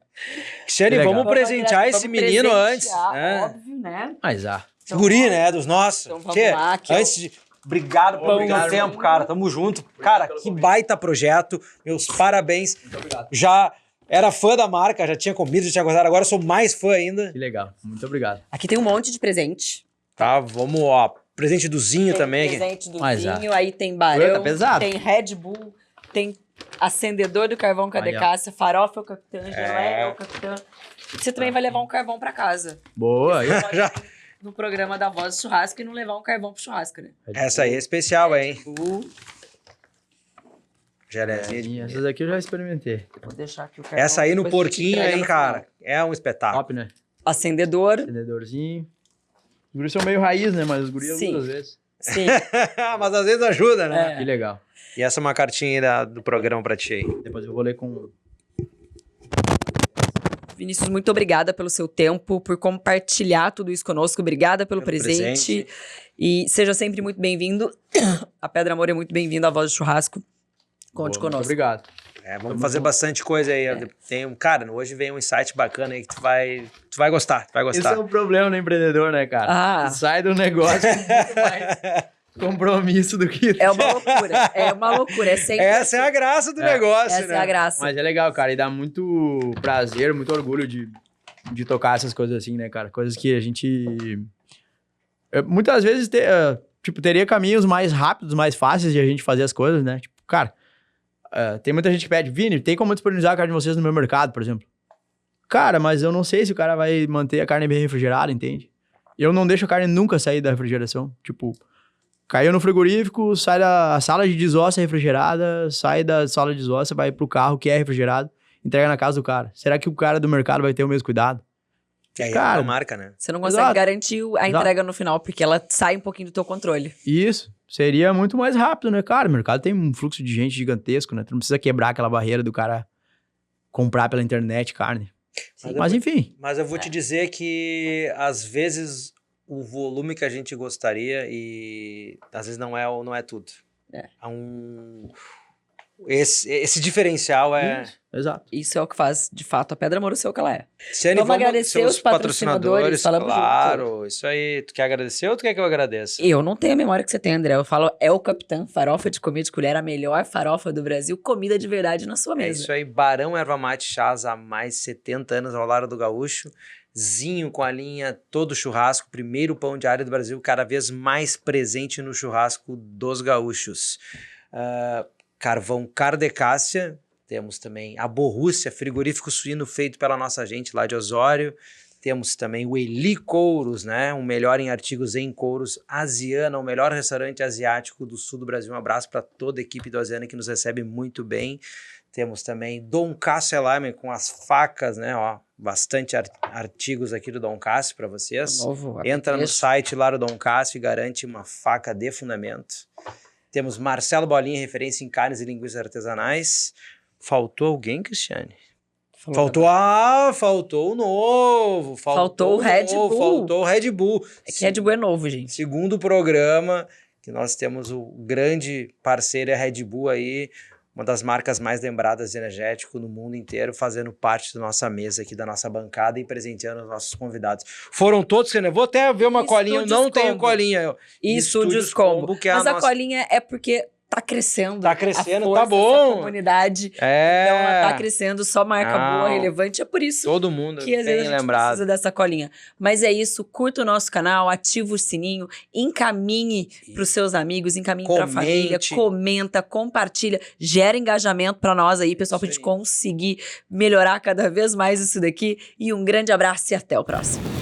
Cristiane, Que legal. vamos presentear esse menino antes. Né? Óbvio, né? Mas, Então, Guri, né? Dos nossos. Então vamos Tchê, lá, que eu- antes de... Obrigado pelo Obrigado, tempo, irmão. cara. Tamo junto. Cara, que baita projeto. Meus parabéns. Muito obrigado. Já era fã da marca, já tinha comido, já tinha gostado. Agora sou mais fã ainda. Que legal. Muito obrigado. Aqui tem um monte de presente. Tá, vamos, ó. Presente do Zinho Tem também aqui. presente do Mas, vinho, aí tem Tá barão, pesado. tem Red Bull, tem acendedor do carvão Olha. Cadecácia, farofa é o capitã, geleia é o capitã. Você também vai levar um carvão pra casa. Boa. Aí, Já. No programa da Voz do Churrasco e não levar um carvão pro churrasco, né? Essa aí é especial, hein? Bull. Gelezinha de... essas aqui eu já experimentei. Vou deixar aqui o carvão. Essa aí no depois a gente porquinho, entrega hein, no cara? final. É um espetáculo. Top, né? Acendedor. Acendedorzinho. Os guris são meio raiz, né? Mas os guris Sim. usam às vezes. Sim. Mas às vezes ajuda, né? É. Que legal. E essa é uma cartinha aí do programa pra ti aí. Depois eu vou ler com... Vinícius, muito obrigada pelo seu tempo, por compartilhar tudo isso conosco. Obrigada pelo presente. E seja sempre muito bem-vindo. A Pedra Moura é muito bem-vinda à Voz do Churrasco. Conte Boa, muito conosco. obrigado. É, vamos fazer bastante coisa aí. Tem cara, hoje vem um insight bacana aí que tu vai gostar, tu vai Esse gostar. é o problema do empreendedor, né, cara? Ah. Tu sai do negócio com muito mais compromisso do que... É uma loucura. É uma loucura. É sempre Essa é a graça do negócio, Essa né? é a graça. Mas é legal, cara, e dá muito prazer, muito orgulho de tocar essas coisas assim, né, cara? Coisas que a gente Muitas vezes, tipo, teria caminhos mais rápidos, mais fáceis de a gente fazer as coisas, né? Tipo, cara, tem muita gente que pede, Vini, tem como disponibilizar a carne de vocês no meu mercado, por exemplo? Cara, mas eu não sei se o cara vai manter a carne bem refrigerada, entende? Eu não deixo a carne nunca sair da refrigeração. Tipo, caiu no frigorífico, sai da sala de desossa refrigerada, sai da sala de desossa, vai pro carro que é refrigerado, entrega na casa do cara. Será que o cara do mercado vai ter o mesmo cuidado? Aí Cara, é uma marca, né? Você não consegue Exato. garantir a entrega no final, porque ela sai um pouquinho do teu controle. Isso. Seria muito mais rápido, né? Cara, o mercado tem um fluxo de gente gigantesco, né? Tu não precisa quebrar aquela barreira do cara comprar pela internet carne. Mas enfim. Mas eu vou te dizer que, às vezes, o volume que a gente gostaria e às vezes não é tudo. É. Esse diferencial é... Isso, exato. Isso é o que faz, de fato, a Pedra Moura ser o que ela é. Ciane, Vamos agradecer seus os patrocinadores, falamos claro, isso aí. Tu quer agradecer ou tu quer que eu agradeça? Eu não tenho a memória que você tem, André. Eu falo, é o Capitã, farofa de comida de colher, a melhor farofa do Brasil, comida de verdade na sua É mesa. isso aí, Barão Erva Mate Chás há mais de 70 anos ao lado do Gaúcho. Zinho com a linha Todo Churrasco, primeiro pão de alho do Brasil, cada vez mais presente no churrasco dos gaúchos. Carvão Cardecácia, temos também a Borrússia, frigorífico suíno feito pela nossa gente lá de Osório. Temos também o Eli Couros, né? O melhor em artigos em couros. Asiana, o melhor restaurante asiático do sul do Brasil. Um abraço para toda a equipe do Asiana que nos recebe muito bem. Temos também Dom Cássio Elaime com as facas, né? Ó, bastante artigos aqui do Dom Cássio para vocês. Novo, Entra no site lá do Dom Cássio e garante uma faca de fundamento. Temos Marcelo Bolinha, referência em carnes e linguiças artesanais. Faltou alguém, Cristiane? Faltou o novo. Faltou o Red Bull. Faltou o Red Bull. É que Red Bull é novo, gente. Segundo programa, que nós temos o grande parceiro, é a Red Bull aí, uma das marcas mais lembradas de energético no mundo inteiro, fazendo parte da nossa mesa aqui, da nossa bancada e presenteando os nossos convidados. Foram todos, eu vou até ver uma colinha, eu não tenho colinha. E Estúdios Combo. Que é Mas a nossa... colinha é porque tá crescendo. Tá crescendo, a força tá bom. dessa comunidade. Então ela tá crescendo, só marca boa, relevante. É por isso todo mundo que às vezes a gente precisa dessa colinha. Mas é isso, curta o nosso canal, ativa o sininho, encaminhe pros seus amigos, encaminhe pra família, comenta, compartilha, gera engajamento pra nós aí, pessoal, pra gente conseguir melhorar cada vez mais isso daqui. E um grande abraço e até o próximo.